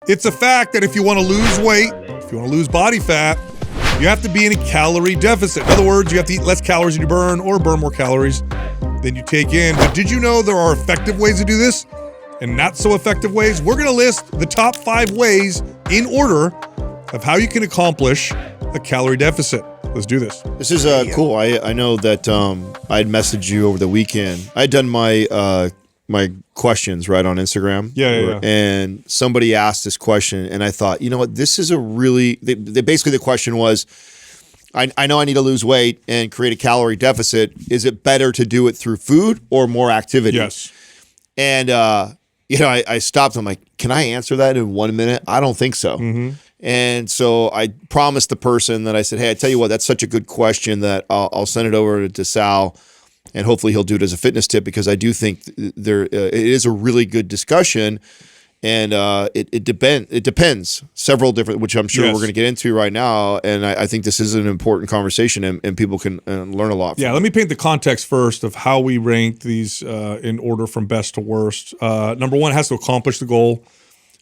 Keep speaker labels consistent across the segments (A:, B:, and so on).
A: It's a fact that if you want to lose weight, if you want to lose body fat, you have to be in a calorie deficit. In other words, you have to eat less calories than you burn or burn more calories than you take in. But did you know there are effective ways to do this and not so effective ways? We're going to list the top 5 ways in order of how you can accomplish a calorie deficit. Let's do this.
B: This is cool. I know that I had messaged you over the weekend. I had done my my questions right on Instagram.
A: Yeah.
B: And somebody asked this question, and I thought, you know what? This is a really basically the question was, I know I need to lose weight and create a calorie deficit. Is it better to do it through food or more activity?
A: Yes.
B: And I stopped. I'm like, can I answer that in 1 minute? I don't think so.
A: Mm-hmm.
B: And so I promised the person that I said, hey, I tell you what, that's such a good question that I'll send it over to Sal, and hopefully he'll do it as a fitness tip, because I do think it is a really good discussion, and it depends several different, which I'm sure we're going to get into right now, and I think this is an important conversation, and people can learn a lot from it.
A: Let me paint the context first of how we rank these in order from best to worst. Number one, it has to accomplish the goal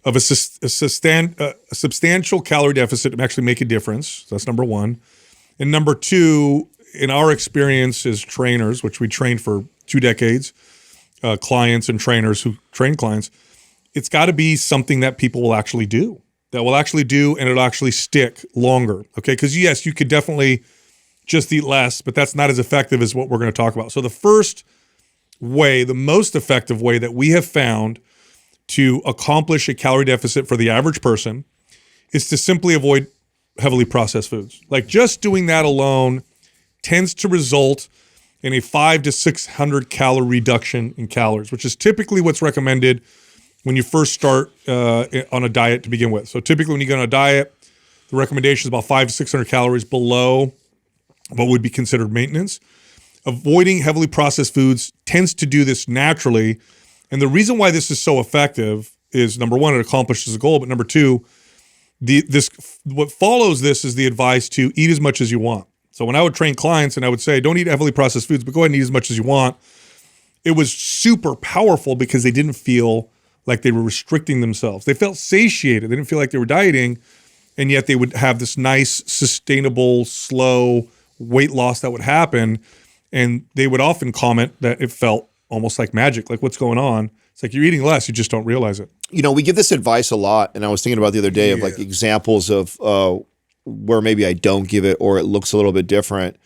A: of a substantial calorie deficit to actually make a difference. So that's number one. And number two, in our experience as trainers, which we trained for 2 decades, clients and trainers who train clients, it's got to be something that people will actually do, and it'll actually stick longer, okay? Because yes, you could definitely just eat less, but that's not as effective as what we're going to talk about. So the first way, the most effective way that we have found to accomplish a calorie deficit for the average person is to simply avoid heavily processed foods. Like just doing that alone tends to result in a 500 to 600 calorie reduction in calories, which is typically what's recommended when you first start on a diet to begin with. So typically when you go on a diet, the recommendation is about 500 to 600 calories below what would be considered maintenance. Avoiding heavily processed foods tends to do this naturally. And the reason why this is so effective is, number one, it accomplishes the goal, but number two, what follows this is the advice to eat as much as you want. So when I would train clients and I would say, don't eat heavily processed foods, but go ahead and eat as much as you want, it was super powerful because they didn't feel like they were restricting themselves. They felt satiated. They didn't feel like they were dieting, and yet they would have this nice, sustainable, slow weight loss that would happen. And they would often comment that it felt almost like magic, like what's going on? It's like you're eating less, you just don't realize it.
B: You know, we give this advice a lot, and I was thinking about the other day of like examples of where maybe I don't give it or it looks a little bit different.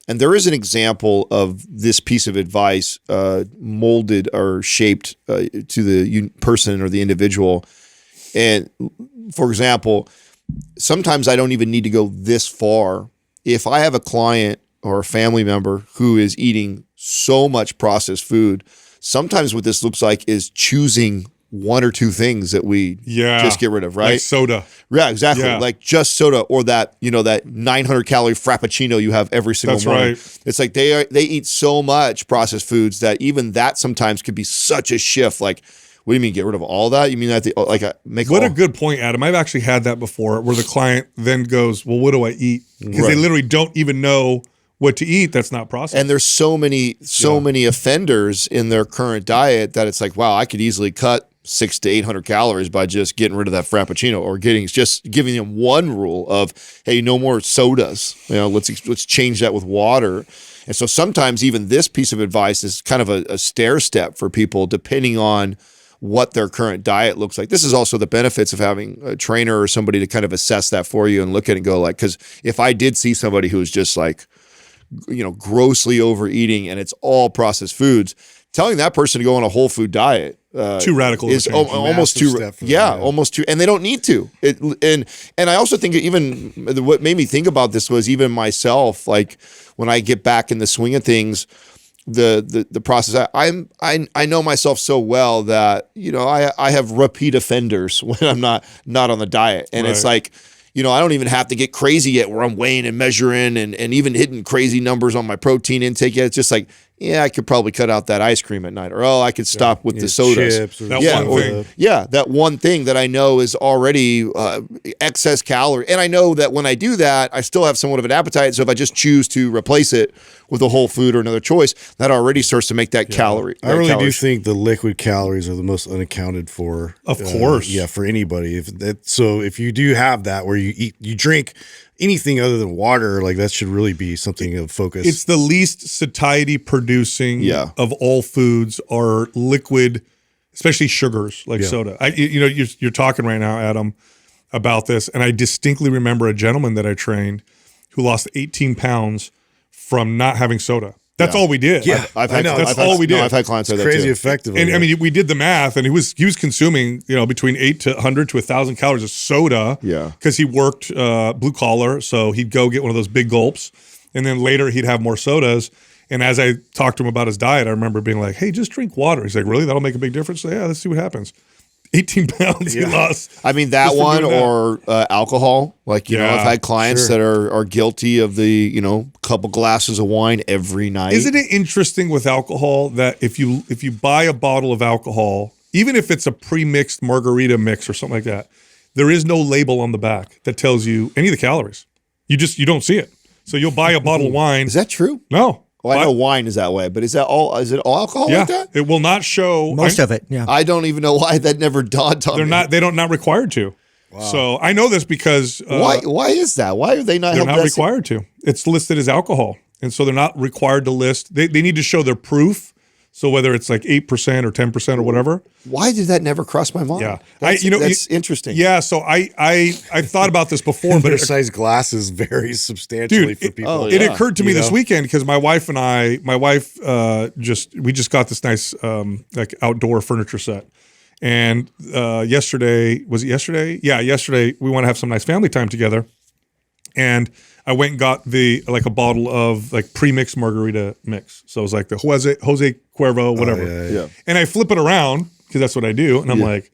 B: And there is an example of this piece of advice molded or shaped to the person or the individual. And for example, sometimes I don't even need to go this far. If I have a client or a family member who is eating so much processed food, sometimes what this looks like is choosing 1 or 2 things that we just get rid of, right?
A: Like soda.
B: Yeah, exactly. Yeah. Like just soda, or that, that 900 calorie frappuccino you have every single morning. Right. It's like they eat so much processed foods that even that sometimes could be such a shift. Like, what do you mean get rid of all that? You mean that
A: a good point, Adam. I've actually had that before where the client then goes, well, what do I eat? Because they literally don't even know what to eat that's not processed.
B: And there's so many offenders in their current diet that it's like, wow, I could easily cut 600 to 800 calories by just getting rid of that frappuccino, or just giving them one rule of, hey, no more sodas. Let's change that with water. And so sometimes even this piece of advice is kind of a stair step for people depending on what their current diet looks like. This is also the benefits of having a trainer or somebody to kind of assess that for you and look at it and go like, because if I did see somebody who was just like, grossly overeating and it's all processed foods, telling that person to go on a whole food diet
A: too radical
B: is almost too almost too, and they don't need to. And I also think even what made me think about this was even myself, like when I get back in the swing of things, the process. I know myself so well that I have repeat offenders when I'm not on the diet, and it's like, I don't even have to get crazy yet where I'm weighing and measuring and even hitting crazy numbers on my protein intake yet. It's just like, yeah, I could probably cut out that ice cream at night, or I could stop with the sodas.
C: Chips or
A: That one thing.
B: That one thing that I know is already excess calorie, and I know that when I do that, I still have somewhat of an appetite. So if I just choose to replace it with a whole food or another choice, that already starts to make that calorie.
C: I really do think the liquid calories are the most unaccounted for.
A: Of course.
C: For anybody. If you do have that where you drink anything other than water, like that should really be something of focus.
A: It's the least satiety producing of all foods are liquid, especially sugars like soda. You're talking right now, Adam, about this, and I distinctly remember a gentleman that I trained who lost 18 pounds from not having soda. That's all we did.
C: Yeah,
A: that's all we did.
B: I've had clients say that
C: crazy
B: too.
C: effective.
A: And I mean, we did the math, and he was consuming between 800 to 1,000 calories of soda.
B: Yeah,
A: because he worked blue collar, so he'd go get one of those big gulps, and then later he'd have more sodas. And as I talked to him about his diet, I remember being like, "Hey, just drink water." He's like, "Really? That'll make a big difference?" So yeah, let's see what happens. 18 pounds he lost.
B: I mean, that one or alcohol. Like, you know, I've had clients that are guilty of the, couple glasses of wine every night.
A: Isn't it interesting with alcohol that if you buy a bottle of alcohol, even if it's a pre-mixed margarita mix or something like that, there is no label on the back that tells you any of the calories. You don't see it. So you'll buy a bottle of wine.
B: Is that true?
A: No.
B: Well, I know wine is that way, but is it all alcohol like that?
A: It will not show
D: most of it. Yeah.
B: I don't even know why that never dawned on me.
A: They're not required to. Wow. So I know this because
B: why is that? Why are they not?
A: They're not required to. It's listed as alcohol, and so they're not required to list. They need to show their proof. So whether it's like 8% or 10% or whatever.
B: Why did that never cross my mind?
A: Yeah,
B: that's interesting.
A: Yeah, so I thought about this before, but
C: their size glasses vary substantially for people.
A: It occurred to me this weekend because my wife just got this nice like outdoor furniture set. And yesterday, was it yesterday? Yeah, yesterday we want to have some nice family time together. And I went and got a bottle of like pre-mixed margarita mix. So it was like the Jose Cuervo, whatever.
C: Yeah.
A: And I flip it around because that's what I do. And I'm like,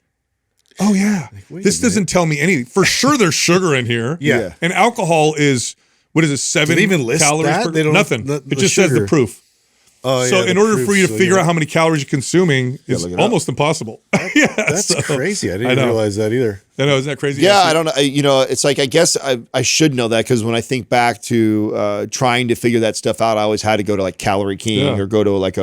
A: oh yeah, this doesn't tell me anything. For sure there's sugar in here.
C: Yeah.
A: And alcohol is, what is it, 7
C: Do they even list
A: calories
C: that?
A: per,
C: They don't,
A: nothing.
C: the
A: It just
C: sugar.
A: says the proof.
C: Oh,
A: so in order for you to figure out how many calories you're consuming is almost impossible.
C: That's crazy. I didn't realize that either.
A: I know, isn't that crazy?
B: Yeah, I don't know. It's like, I guess I should know that because when I think back to trying to figure that stuff out, I always had to go to like Calorie King or go to like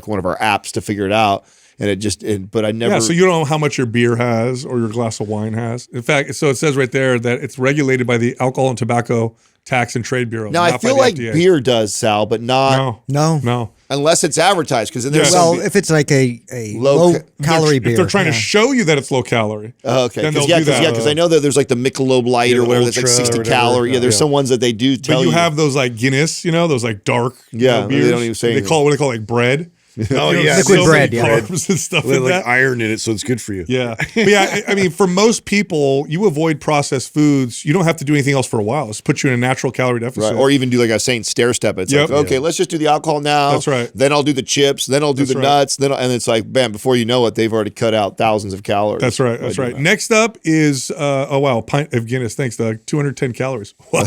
B: one of our apps to figure it out. And but I never.
A: Yeah, so you don't know how much your beer has or your glass of wine has. In fact, so it says right there that it's regulated by the Alcohol and Tobacco Tax and Trade Bureau.
B: Now I feel like
A: FDA.
B: beer does, Sal, but not
D: No.
B: unless it's advertised. Because then there's
D: if it's like a low calorie beer,
A: if they're trying to show you that it's low calorie.
B: Okay,
A: then they'll do that.
B: Because I know that there's like the Michelob Light or whatever that's like 60 calorie. Yeah, there's some ones that they do tell you.
A: But you have those like Guinness, those like dark beers.
B: They don't even say
A: They call it what they call like bread.
C: Oh yeah,
D: liquid bread,
A: carbs and stuff
C: with
A: like
C: like
A: that.
C: iron in it, so it's good for you.
A: Yeah, but yeah. I mean, for most people, you avoid processed foods. You don't have to do anything else for a while. It's put you in a natural calorie deficit,
B: right. Or even do like I was saying, stair step. It's like, okay, let's just do the alcohol now.
A: That's right.
B: Then I'll do the chips. Then I'll do the nuts. And it's like, bam! Before you know it, they've already cut out thousands of calories.
A: That's right. That's right. Next up is a pint of Guinness. Thanks, Doug. 210 calories. Wow,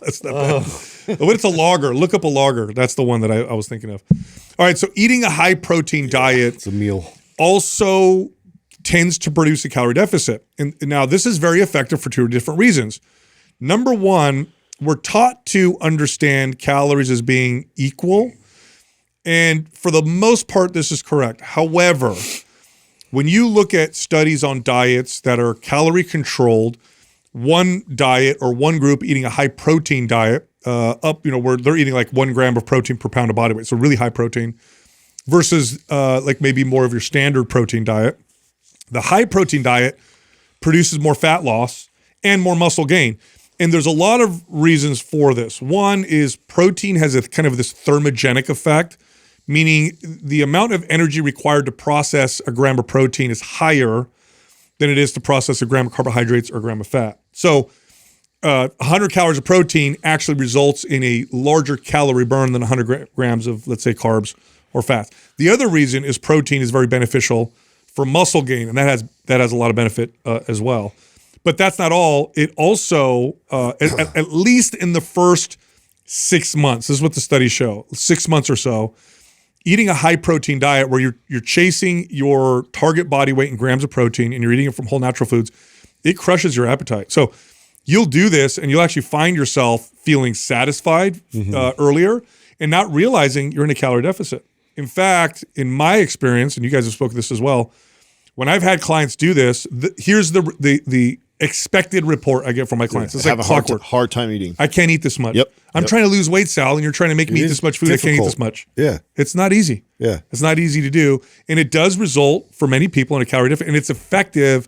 A: that's not bad. But it's a lager. Look up a lager. That's the one that I was thinking of. All right, so eating a high protein diet
C: It's a meal.
A: also tends to produce a calorie deficit. And now this is very effective for two different reasons. Number one, we're taught to understand calories as being equal. And for the most part, this is correct. However, when you look at studies on diets that are calorie controlled, one diet or one group eating a high protein diet, where they're eating like 1 gram of protein per pound of body weight, so really high protein, versus like maybe more of your standard protein diet. The high protein diet produces more fat loss and more muscle gain. And there's a lot of reasons for this. One is protein has a kind of this thermogenic effect, meaning the amount of energy required to process a gram of protein is higher than it is to process a gram of carbohydrates or a gram of fat. So 100 calories of protein actually results in a larger calorie burn than 100 grams of, let's say, carbs or fats. The other reason is protein is very beneficial for muscle gain, and that has a lot of benefit as well. But that's not all. It also, at least in the first 6 months, this is what the studies show, 6 months or so, eating a high protein diet where you're chasing your target body weight in grams of protein and you're eating it from whole natural foods, it crushes your appetite. So you'll do this and you'll actually find yourself feeling satisfied earlier and not realizing you're in a calorie deficit. In fact, in my experience, and you guys have spoken this as well, when I've had clients do this, here's the expected report I get from my clients. It's like
B: hard time eating.
A: I can't eat this much. I'm trying to lose weight, Sal, and you're trying to make me eat this much food. I can't eat this much.
C: Yeah.
A: It's not easy.
C: Yeah.
A: It's not easy to do. And it does result for many people in a calorie deficit. And it's effective,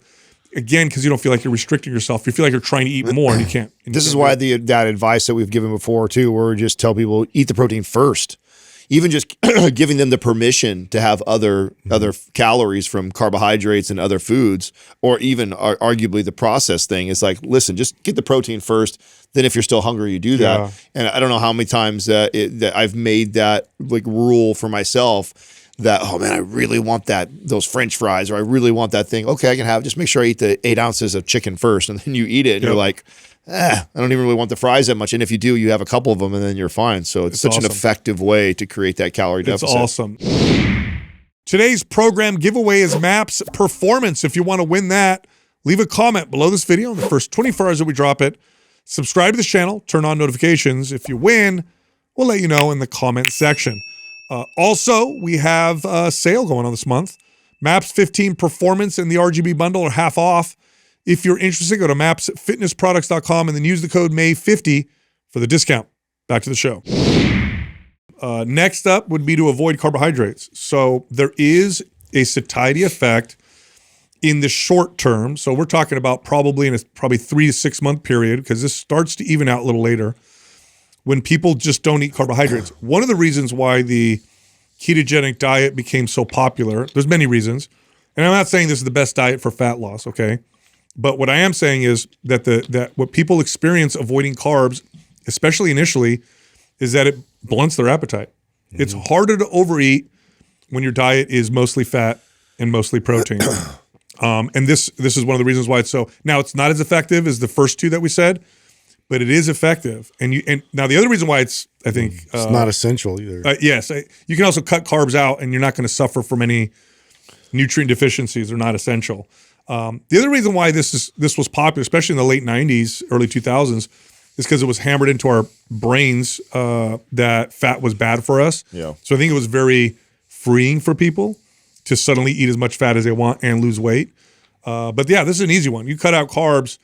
A: again, because you don't feel like you're restricting yourself. You feel like you're trying to eat more and you can't.
B: This is why that advice that we've given before too, where we just tell people eat the protein first. Even just giving them the permission to have other calories from carbohydrates and other foods, or even arguably the processed thing is like, listen, just get the protein first. Then if you're still hungry, you do that. Yeah. And I don't know how many times that I've made that like rule for myself that, oh man, I really want those French fries, or I really want that thing. Okay, I can have, just make sure I eat the 8 ounces of chicken first. And then you eat it and you're like, I don't even really want the fries that much. And if you do, you have a couple of them and then you're fine. So it's such an effective way to create that calorie deficit.
A: It's awesome. Today's program giveaway is MAPS Performance. If you want to win that, leave a comment below this video in the first 24 hours that we drop it. Subscribe to this channel, turn on notifications. If you win, we'll let you know in the comment section. Also, we have a sale going on this month. MAPS 15 Performance and the RGB bundle are half off. If you're interested, go to mapsfitnessproducts.com and then use the code MAY50 for the discount. Back to the show. Next up would be to avoid carbohydrates. So there is a satiety effect in the short term. So we're talking about probably in a 3 to 6 month period, because this starts to even out a little later, when people just don't eat carbohydrates. One of the reasons why the ketogenic diet became so popular, there's many reasons, and I'm not saying this is the best diet for fat loss, okay? But what I am saying is that what people experience avoiding carbs, especially initially, is that it blunts their appetite. Mm-hmm. It's harder to overeat when your diet is mostly fat and mostly protein. And this is one of the reasons why it's so. Now, it's not as effective as the first two that we said, but it is effective. And now the other reason why it's, I think,
C: it's not essential either.
A: Yes, you can also cut carbs out, and you're not going to suffer from any nutrient deficiencies. They're not essential. The other reason why this was popular, especially in the late 90s, early 2000s, is because it was hammered into our brains that fat was bad for us.
B: Yeah.
A: So I think it was very freeing for people to suddenly eat as much fat as they want and lose weight. But yeah, this is an easy one. You cut out carbs,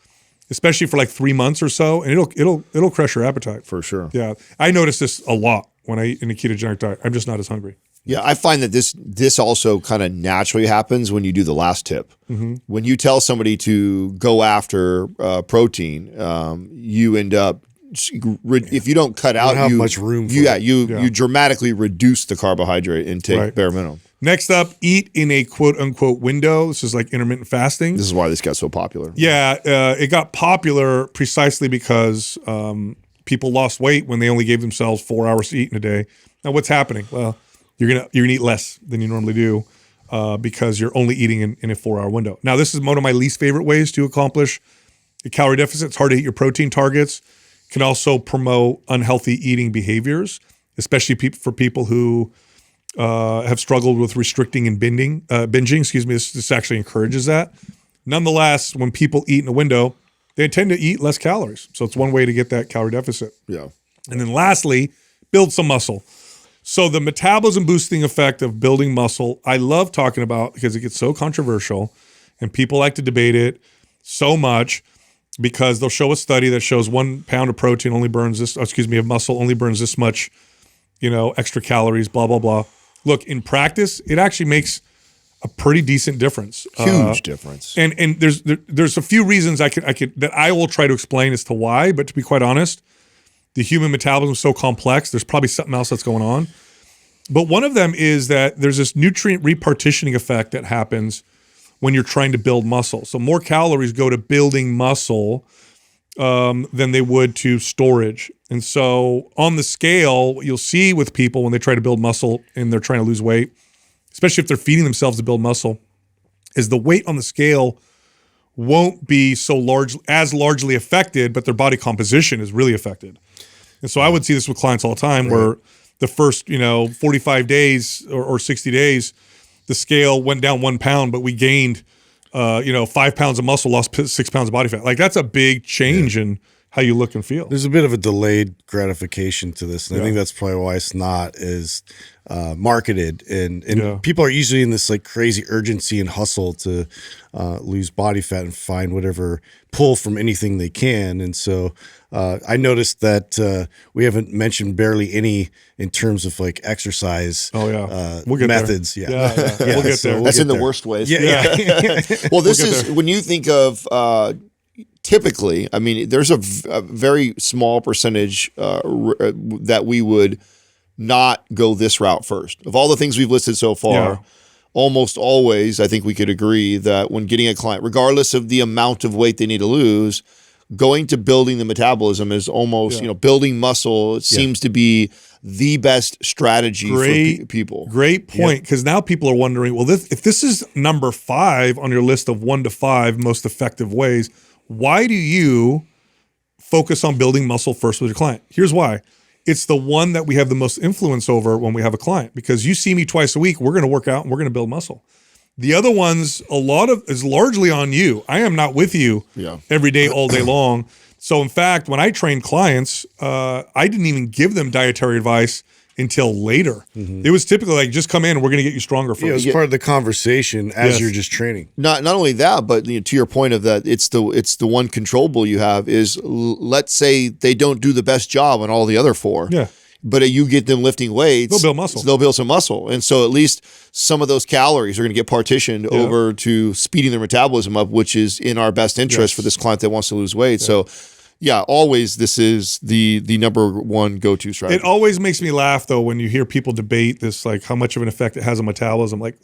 A: especially for like 3 months or so, and it'll crush your appetite.
B: For sure.
A: Yeah. I notice this a lot when I eat in a ketogenic diet. I'm just not as hungry.
B: Yeah, I find that this also kind of naturally happens when you do the last tip. Mm-hmm. When you tell somebody to go after protein, you end up, if you don't cut out,
C: have much room.
B: You dramatically reduce the carbohydrate intake, bare minimum.
A: Next up, eat in a quote unquote window. This is like intermittent fasting.
B: This is why this got so popular.
A: Yeah, it got popular precisely because people lost weight when they only gave themselves 4 hours to eat in a day. Now, what's happening? Well, you're gonna eat less than you normally do because you're only eating in a 4 hour window. Now, this is one of my least favorite ways to accomplish a calorie deficit. It's hard to hit your protein targets. It can also promote unhealthy eating behaviors, especially for people who have struggled with restricting and binging. Excuse me. This actually encourages that. Nonetheless, when people eat in a window, they tend to eat less calories. So it's one way to get that calorie deficit.
B: Yeah.
A: And then lastly, build some muscle. So the metabolism boosting effect of building muscle, I love talking about because it gets so controversial and people like to debate it so much because they'll show a study that shows 1 pound of protein only burns of muscle only burns this much, extra calories, blah, blah, blah. Look, in practice, it actually makes a pretty decent difference.
B: Huge difference.
A: And there's a few reasons that I will try to explain as to why, but to be quite honest, the human metabolism is so complex, there's probably something else that's going on. But one of them is that there's this nutrient repartitioning effect that happens when you're trying to build muscle. So more calories go to building muscle than they would to storage. And so on the scale, what you'll see with people when they try to build muscle and they're trying to lose weight, especially if they're feeding themselves to build muscle, is the weight on the scale won't be largely affected, but their body composition is really affected. And so I would see this with clients all the time where the first, 45 days or 60 days, the scale went down 1 pound, but we gained, 5 pounds of muscle, lost 6 pounds of body fat. Like that's a big change in how you look and feel.
C: There's a bit of a delayed gratification to this, and I think that's probably why it's not as marketed. And people are usually in this like crazy urgency and hustle to lose body fat and find whatever pull from anything they can. And so I noticed that we haven't mentioned barely any in terms of like exercise.
A: We'll get
C: methods.
A: There.
C: Yeah.
A: We'll get there.
B: That's in the worst ways.
C: Yeah.
B: Well, this is when you think of. Typically, I mean, there's a very small percentage that we would not go this route first. Of all the things we've listed so far, almost always, I think we could agree that when getting a client, regardless of the amount of weight they need to lose, going to building the metabolism is almost, building muscle seems to be the best strategy for people.
A: Great point, because now people are wondering, well, if this is number 5 on your list of 1 to 5 most effective ways, why do you focus on building muscle first with your client? Here's why. It's the one that we have the most influence over when we have a client, because you see me twice a week, we're going to work out and we're going to build muscle. The other ones, is largely on you. I am not with you every day, all day long. So in fact, when I train clients, I didn't even give them dietary advice until later. It was typically like, just come in and we're going to get you stronger first.
C: Yeah, it was part of the conversation as you're just training.
B: Not only that, but to your point of that, it's the one controllable you have is, let's say they don't do the best job on all the other 4.
A: Yeah.
B: But you get them lifting weights,
A: they'll build muscle.
B: So they'll build some muscle. And so at least some of those calories are going to get partitioned over to speeding their metabolism up, which is in our best interest for this client that wants to lose weight. So always this is the number 1 go-to strategy.
A: It always makes me laugh though when you hear people debate this, like how much of an effect it has on metabolism. Like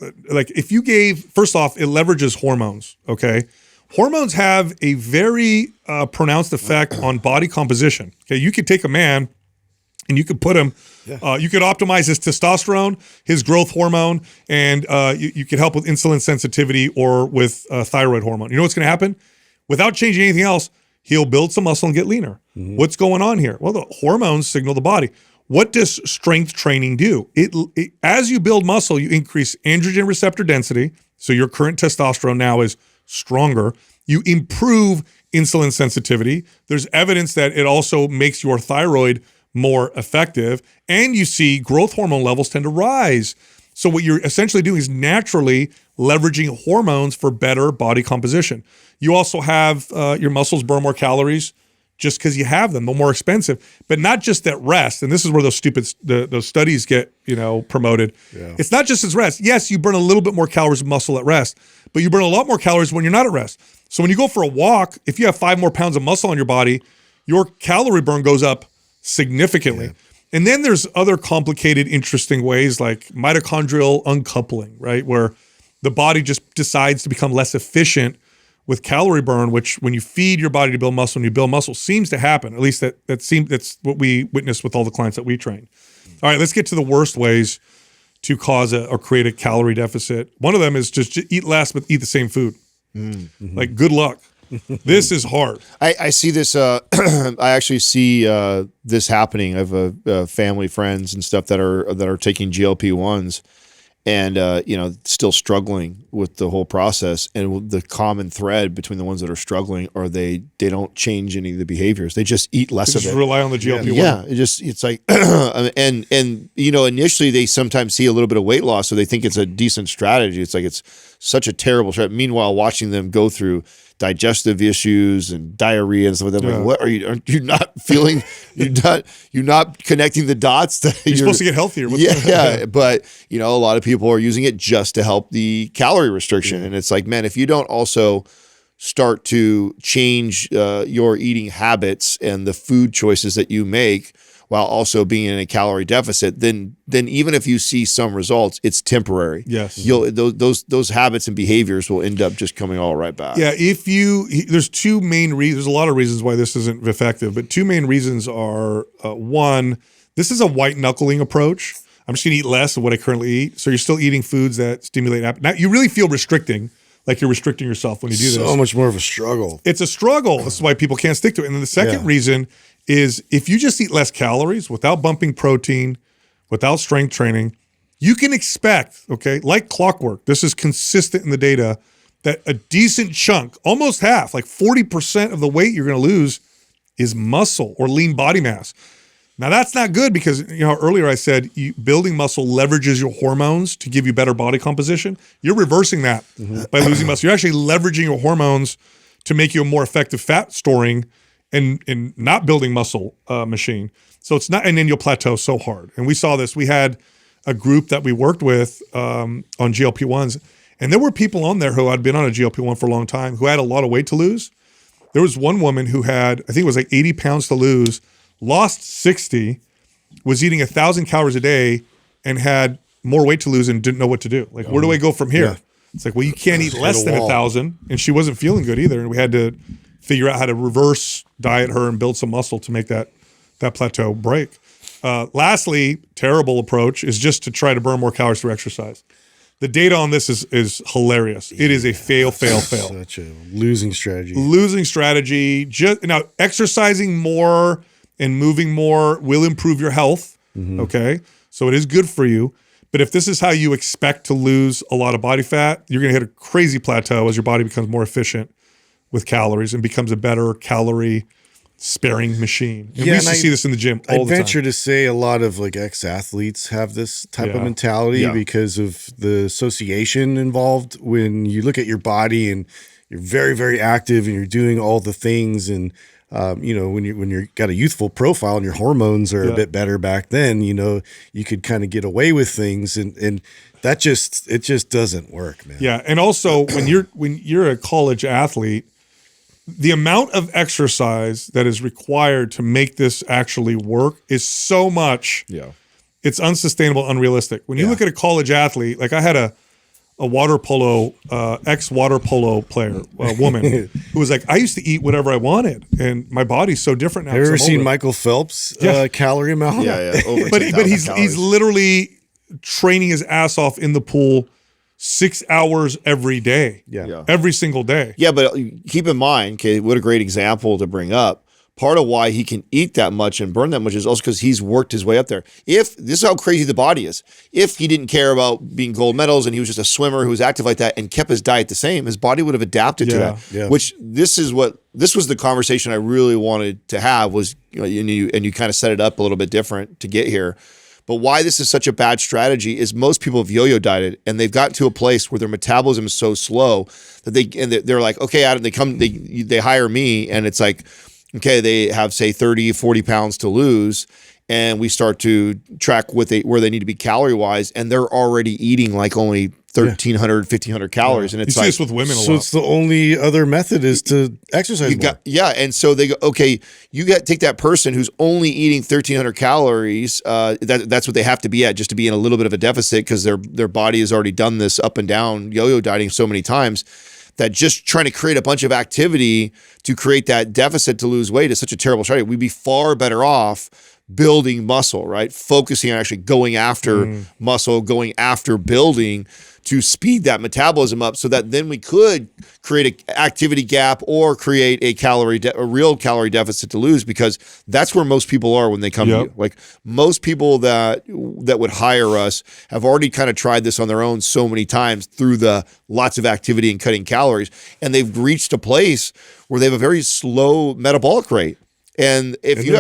A: if you gave, first off, it leverages hormones. Okay, hormones have a very pronounced effect on body composition. Okay, you could take a man and you could put him. You could optimize his testosterone, his growth hormone, and you could help with insulin sensitivity or with thyroid hormone. You know what's going to happen? Without changing anything else, he'll build some muscle and get leaner. What's going on here? Well, the hormones signal the body. What does strength training do? It as you build muscle, you increase androgen receptor density, so your current testosterone now is stronger. You improve insulin sensitivity. There's evidence that it also makes your thyroid more effective, and you see growth hormone levels tend to rise. So what you're essentially doing is naturally leveraging hormones for better body composition. You also have your muscles burn more calories just because you have them. They're more expensive, but not just at rest. And this is where those those studies get promoted. It's not just as rest. Yes, you burn a little bit more calories of muscle at rest, but you burn a lot more calories when you're not at rest. So when you go for a walk, if you have 5 more pounds of muscle on your body, your calorie burn goes up significantly. And then there's other complicated, interesting ways like mitochondrial uncoupling, right? Where the body just decides to become less efficient with calorie burn, which when you feed your body to build muscle and you build muscle seems to happen. At least that's what we witnessed with all the clients that we train. All right, let's get to the worst ways to cause or create a calorie deficit. One of them is just eat less, but eat the same food. Like, good luck. This is hard.
B: I see this. I actually see this happening. I have family, friends, and stuff that are taking GLP-1s, and still struggling with the whole process. And the common thread between the ones that are struggling are they don't change any of the behaviors. They just eat less of it.
A: Just rely on the GLP-1.
B: Yeah, it's like and initially they sometimes see a little bit of weight loss, so they think it's a decent strategy. It's like it's such a terrible strategy. Meanwhile, watching them go through digestive issues and diarrhea and stuff like that. Like, what are you not feeling? You're not connecting the dots. That
A: you're supposed to get healthier.
B: But a lot of people are using it just to help the calorie restriction. And it's like, man, if you don't also start to change your eating habits and the food choices that you make while also being in a calorie deficit, then even if you see some results, it's temporary.
A: Yes.
B: Those habits and behaviors will end up just coming all right back.
A: Yeah, there's 2 main reasons. There's a lot of reasons why this isn't effective, but 2 main reasons are, one, this is a white knuckling approach. I'm just going to eat less of what I currently eat. So you're still eating foods that stimulate appetite. Now, you really feel restricting, like you're restricting yourself when you do this.
C: So much more of a struggle.
A: It's a struggle. That's why people can't stick to it. And then the second reason is if you just eat less calories without bumping protein, without strength training, you can expect, okay, like clockwork, this is consistent in the data, that a decent chunk, almost half, like 40% of the weight you're going to lose is muscle or lean body mass. Now that's not good because, earlier I said building muscle leverages your hormones to give you better body composition. You're reversing that by losing muscle. You're actually leveraging your hormones to make you a more effective fat storing and not building muscle machine. So it's not, and then you'll plateau so hard. And we saw this. We had a group that we worked with on GLP-1s, and there were people on there who had been on a GLP-1 for a long time who had a lot of weight to lose. There was one woman who had, I think it was like 80 pounds to lose, lost 60, was eating 1,000 calories a day, and had more weight to lose and didn't know what to do. Like, where do I go from here? Yeah. It's like, well, you can't eat less than 1,000, and she wasn't feeling good either. And we had to figure out how to reverse diet her and build some muscle to make that plateau break. Lastly, terrible approach is just to try to burn more calories through exercise. The data on this is hilarious. It is a fail.
C: Such a losing strategy.
A: Losing strategy. Now, exercising more and moving more will improve your health, okay? So it is good for you. But if this is how you expect to lose a lot of body fat, you're going to hit a crazy plateau as your body becomes more efficient with calories and becomes a better calorie sparing machine. And we used to see this in the gym all the time.
C: I venture to say a lot of like ex-athletes have this type of mentality because of the association involved. When you look at your body and you're very, very active and you're doing all the things, and when you're got a youthful profile and your hormones are a bit better back then, you could kind of get away with things, and that just doesn't work, man.
A: Yeah, and also when you're a college athlete, the amount of exercise that is required to make this actually work is so much. Yeah, it's unsustainable, unrealistic. When you look at a college athlete, like I had a water polo, ex-water polo player, a woman, who was like, I used to eat whatever I wanted, and my body's so different now.
C: Have you ever seen Michael Phelps' calorie amount?
B: Yeah. Over
A: but he's literally training his ass off in the pool 6 hours every day. Yeah. Every single day.
B: Yeah, but keep in mind, okay, what a great example to bring up. Part of why he can eat that much and burn that much is also because he's worked his way up there. This is how crazy the body is. If he didn't care about being gold medals and he was just a swimmer who was active like that and kept his diet the same, his body would have adapted to that. Yeah. Which this was the conversation I really wanted to have, was, and you kind of set it up a little bit different to get here. But why this is such a bad strategy is most people have yo-yo dieted, and they've gotten to a place where their metabolism is so slow that they're like, okay, Adam, they hire me, and it's like, okay, they have, say, 30, 40 pounds to lose, and we start to track where they need to be calorie-wise, and they're already eating like only 1,300, 1,500 calories. And it's
A: you see this with women a lot.
C: So it's the only other method is to exercise more.
B: And so they go, okay, take that person who's only eating 1,300 calories, that's what they have to be at, just to be in a little bit of a deficit, because their body has already done this up and down yo-yo dieting so many times, that just trying to create a bunch of activity to create that deficit to lose weight is such a terrible strategy. We'd be far better off building muscle, right? Focusing on actually going after muscle, going after building to speed that metabolism up, so that then we could create an activity gap or create a real calorie deficit to lose, because that's where most people are when they come to you. Like, most people that would hire us have already kind of tried this on their own so many times through the lots of activity and cutting calories, and they've reached a place where they have a very slow metabolic rate. And if you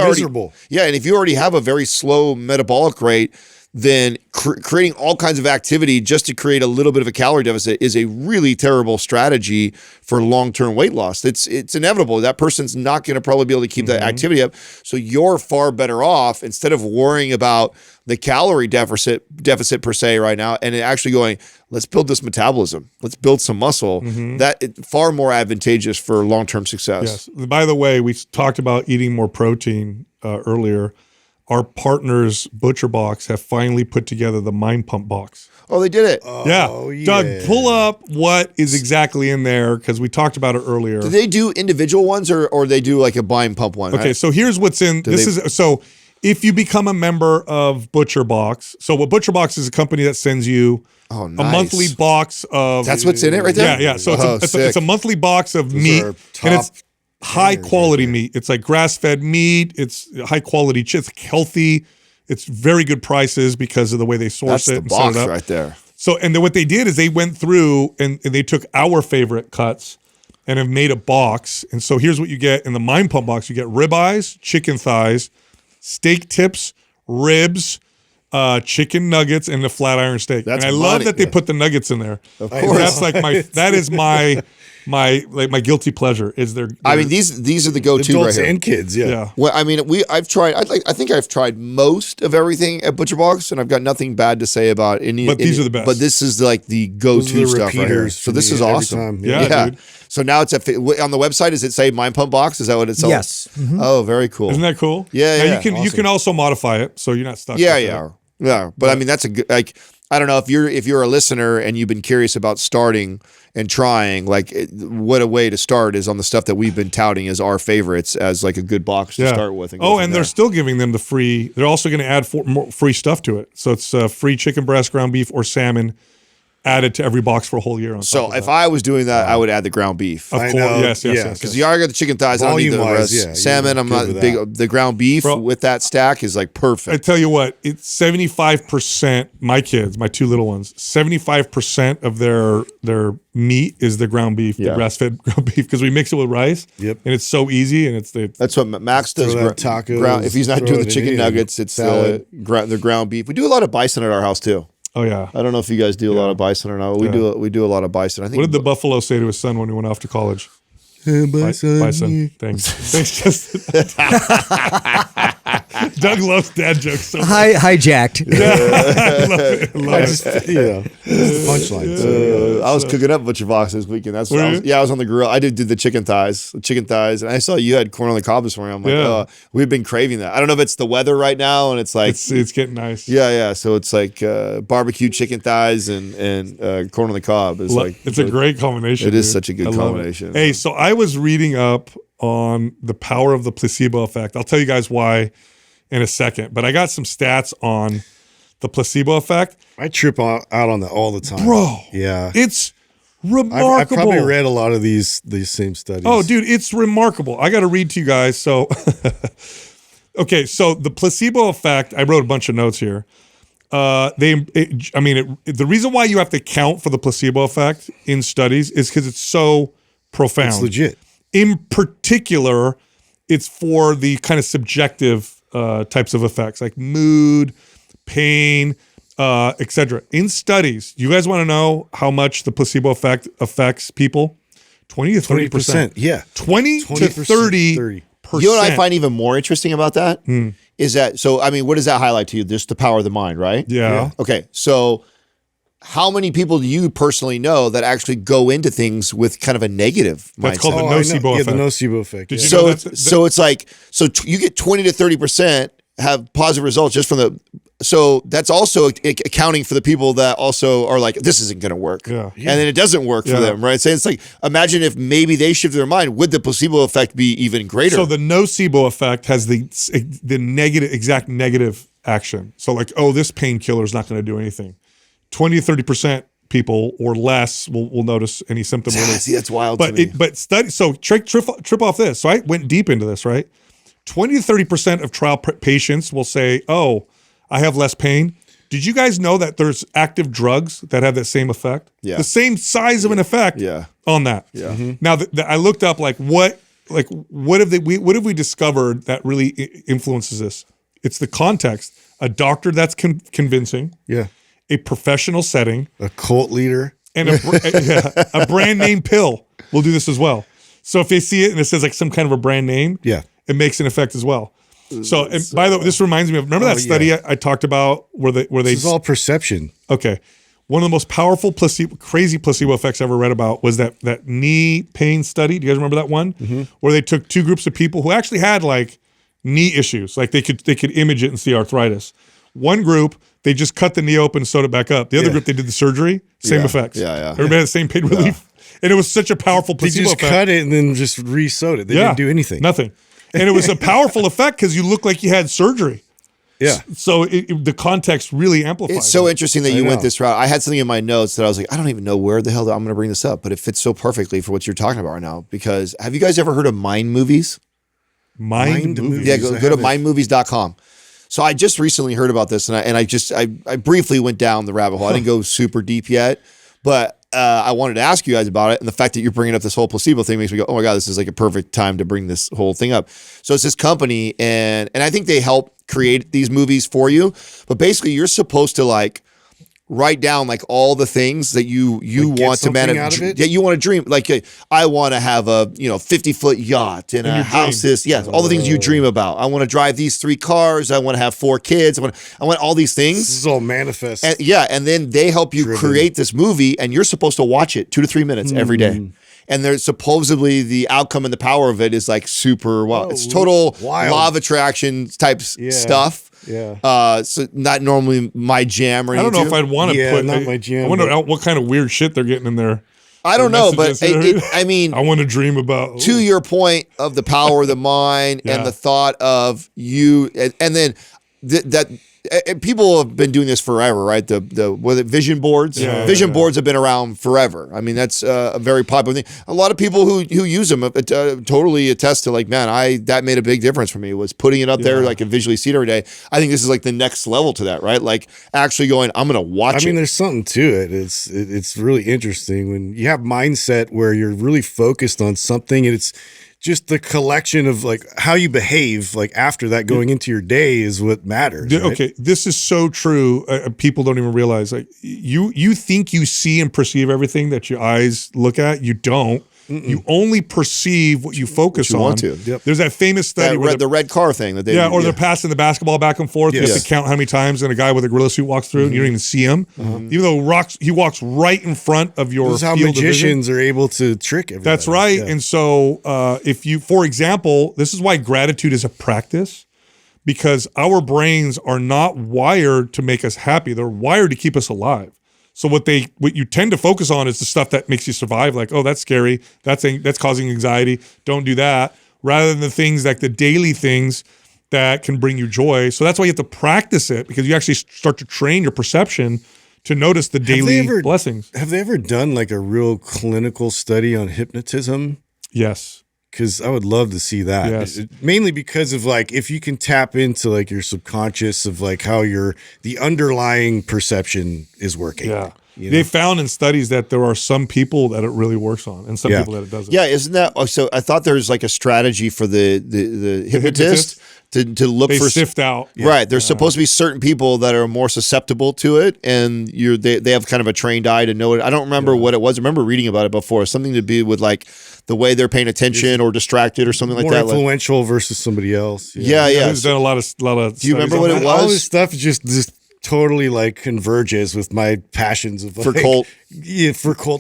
B: already have a very slow metabolic rate, then creating all kinds of activity just to create a little bit of a calorie deficit is a really terrible strategy for long-term weight loss. It's inevitable. That person's not going to probably be able to keep that activity up. So you're far better off, instead of worrying about the calorie deficit per se right now, and actually going, let's build this metabolism. Let's build some muscle. That far more advantageous for long-term success.
A: Yes. By the way, we talked about eating more protein earlier. Our partners, Butcher Box, have finally put together the Mind Pump box.
B: Oh, they did it.
A: Yeah. Doug, pull up what is exactly in there, because we talked about it earlier.
B: Do they do individual ones, or they do like a Mind Pump one?
A: Okay, so here's what's in. So if you become a member of Butcher Box, so what Butcher Box is a company that sends you a monthly box of.
B: That's what's in it right there?
A: Yeah. So it's a monthly box of meat, and it's high quality meat. It's like grass-fed meat. It's high quality. It's healthy, It's very good prices because of the way they source
B: That's
A: it
B: the
A: and set
B: box
A: it up.
B: right there.
A: So, and then what they did is they went through and they took our favorite cuts and have made a box. And so here's what you get in the Mind Pump box. You get ribeyes, chicken thighs, steak tips, ribs, chicken nuggets, and the flat iron steak.
B: That's
A: and I love that they put the nuggets in there.
B: Of course.
A: That's like that is my guilty pleasure is their
B: I mean, these are the go-to right
C: Adults
B: here.
C: and kids, yeah.
B: Well, I mean, I've tried. I think I've tried most of everything at Butcher Box, and I've got nothing bad to say about any.
A: But these are the best.
B: But this is like the go-to stuff right here. So this is awesome.
A: Yeah, dude.
B: So now it's on the website. Does it say Mind Pump Box? Is that what it's?
D: Yes.
B: Mm-hmm. Oh, very cool.
A: Isn't that cool?
B: Yeah,
A: now
B: yeah.
A: you can also modify it, so you're not stuck.
B: Yeah,
A: with
B: yeah,
A: it.
B: yeah. But I mean, that's a good. Like, I don't know if you're a listener and you've been curious about starting and trying. Like, what a way to start is on the stuff that we've been touting as our favorites as like a good box to start with.
A: And they're still giving them the free. They're also going to add more free stuff to it. So it's free chicken breast, ground beef, or salmon added to every box for a whole year.
B: So if I was doing that, I would add the ground beef.
A: Of course, yes.
B: Because you already got the chicken thighs. I don't need the rest.
C: Yeah,
B: salmon, I'm not big. The ground beef with that stack is like perfect.
A: I tell you what, it's 75%. My kids, my two little ones, 75% of their meat is the ground beef, the grass-fed ground beef, because we mix it with rice.
C: Yep.
A: And it's so easy, and it's
B: That's what Max does.
C: Tacos.
B: If he's not doing the chicken nuggets, it's the ground beef. We do a lot of bison at our house too.
A: Oh yeah.
B: I don't know if you guys do a lot of bison or not. We do a lot of bison. I think.
A: What did the buffalo say to his son when he went off to college? Bison. Thanks. Doug loves dad jokes so much.
D: Hijacked.
C: Love it. It's the punchline.
B: I was cooking up Butcher Box this weekend. That's what I was on the grill. I did the chicken thighs, and I saw you had corn on the cob this morning. I'm like, we've been craving that. I don't know if it's the weather right now, and it's like
A: it's getting nice.
B: Yeah. So it's like barbecue chicken thighs and corn on the cob.
A: It's a great combination.
B: It is such a good combination.
A: Hey, so I was reading up on the power of the placebo effect. I'll tell you guys why in a second, but I got some stats on the placebo effect.
C: I trip out on that all the time,
A: bro.
C: Yeah,
A: it's remarkable.
C: I've probably read a lot of these same studies.
A: Oh, dude, it's remarkable. I got to read to you guys. So, okay, so the placebo effect. I wrote a bunch of notes here. The reason why you have to count for the placebo effect in studies is because it's so profound.
C: It's legit.
A: In particular, it's for the kind of subjective types of effects like mood, pain, etc. In studies, you guys want to know how much the placebo effect affects people? 20 to 30%.
C: Yeah.
A: 20 to 30%.
B: You know what I find even more interesting about that is that, so, I mean, what does that highlight to you? Just the power of the mind, right?
A: Yeah.
B: Okay, so how many people do you personally know that actually go into things with kind of a negative mindset?
A: That's called the nocebo effect.
C: Yeah, the nocebo effect.
A: Did
C: Yeah.
A: you know that?
B: So it's like, you get 20 to 30% have positive results just from the, so that's also accounting for the people that also are like, this isn't going to work.
A: Yeah.
B: And then it doesn't work for them, right? So it's like, imagine if maybe they shift their mind, would the placebo effect be even greater?
A: So the nocebo effect has the exact negative action. So like, oh, this painkiller is not going to do anything. 20 to 30% people or less will notice any symptom relief.
B: See, that's wild to me.
A: So trip off this. So I went deep into this, right? 20 to 30% of trial patients will say, oh, I have less pain. Did you guys know that there's active drugs that have that same effect?
B: Yeah.
A: The same size of an effect on that.
B: Yeah. Mm-hmm.
A: Now, I looked up what have we discovered that really influences this? It's the context. A doctor that's convincing.
C: Yeah.
A: A professional setting.
C: A cult leader.
A: And a brand name pill will do this as well. So if they see it and it says like some kind of a brand name, it makes an effect as well. So, and by the way, this reminds me of, remember that study I talked about where they
C: this is all perception.
A: Okay. One of the most powerful crazy placebo effects I ever read about was that knee pain study. Do you guys remember that one? Mm-hmm. Where they took two groups of people who actually had like knee issues. Like they could image it and see arthritis. One group, they just cut the knee open and sewed it back up. The other group, they did the surgery, same effects. Everybody had the same pain relief. And it was such a powerful placebo effect.
C: They just cut it and then just re-sewed it. They didn't do anything.
A: Nothing. And it was a powerful effect because you look like you had surgery.
C: Yeah.
A: So the context really amplifies.
B: It's so interesting that you went this route. I had something in my notes that I was like, I don't even know where the hell I'm going to bring this up, but it fits so perfectly for what you're talking about right now. Because have you guys ever heard of mind movies?
A: Mind movies?
B: Yeah, go to mindmovies.com. So I just recently heard about this, and I briefly went down the rabbit hole. I didn't go super deep yet, but I wanted to ask you guys about it. And the fact that you're bringing up this whole placebo thing makes me go, oh my God, this is like a perfect time to bring this whole thing up. So it's this company, and I think they help create these movies for you. But basically, you're supposed to like write down like all the things that you
C: like
B: want to manage. Yeah, you want to dream. Like I want to have a 50-foot yacht and a house. All the things you dream about. I want to drive these 3 cars. I want to have 4 kids. I want all these things.
C: This is all manifest.
B: And then they help you create this movie, and you're supposed to watch it 2 to 3 minutes every day. And there's supposedly the outcome and the power of it is like super wild. It's total law of attraction type stuff.
C: Yeah.
B: So not normally my jam or anything.
A: I don't know if I'd want to put
C: not my jam.
A: I wonder what kind of weird shit they're getting in there.
B: I don't know, but I mean,
A: I want to dream about.
B: To your point of the power of the mind and the thought of you, and then that people have been doing this forever, right? The vision boards. Vision boards have been around forever. I mean, that's a very popular thing. A lot of people who use them totally attest to like, man, that made a big difference for me. Was putting it up there, like, and visually see it every day. I think this is like the next level to that, right? Like actually going, I'm going to watch it.
C: I mean, there's something to it. It's really interesting when you have mindset where you're really focused on something, and it's just the collection of like how you behave like after that going into your day is what matters. Right?
A: Okay, this is so true. People don't even realize like you think you see and perceive everything that your eyes look at. You don't. You only perceive what you focus on.
B: Want to.
A: Yep. There's that famous study where
B: the red car thing that they
A: they're passing the basketball back and forth. You have to count how many times, and a guy with a gorilla suit walks through, and you don't even see him, even though he walks right in front of your.
C: This is how
A: field
C: magicians are able to trick everybody.
A: That's right. Yeah. And so, if you, for example, this is why gratitude is a practice, because our brains are not wired to make us happy; they're wired to keep us alive. So what you tend to focus on is the stuff that makes you survive, like, oh, that's scary, that's causing anxiety, don't do that, rather than the things like the daily things that can bring you joy. So that's why you have to practice it, because you actually start to train your perception to notice the daily blessings.
C: Have they ever done like a real clinical study on hypnotism?
A: Yes.
C: Because I would love to see that.
A: Yes.
C: Mainly because of like, if you can tap into like your subconscious of like how the underlying perception is working.
A: Yeah.
C: You know?
A: They found in studies that there are some people that it really works on and some people that it doesn't.
B: Yeah, isn't that so? I thought there's like a strategy for the hypnotist to look for
A: sift out.
B: Right. There's supposed to be certain people that are more susceptible to it, and they have kind of a trained eye to know it. I don't remember what it was. I remember reading about it before. Something to be with like the way they're paying attention or distracted or something like that.
C: More influential versus somebody else.
B: Yeah.
A: He's done a lot of.
B: Do you remember what it was?
C: All this stuff just totally like converges with my passions of
B: for cult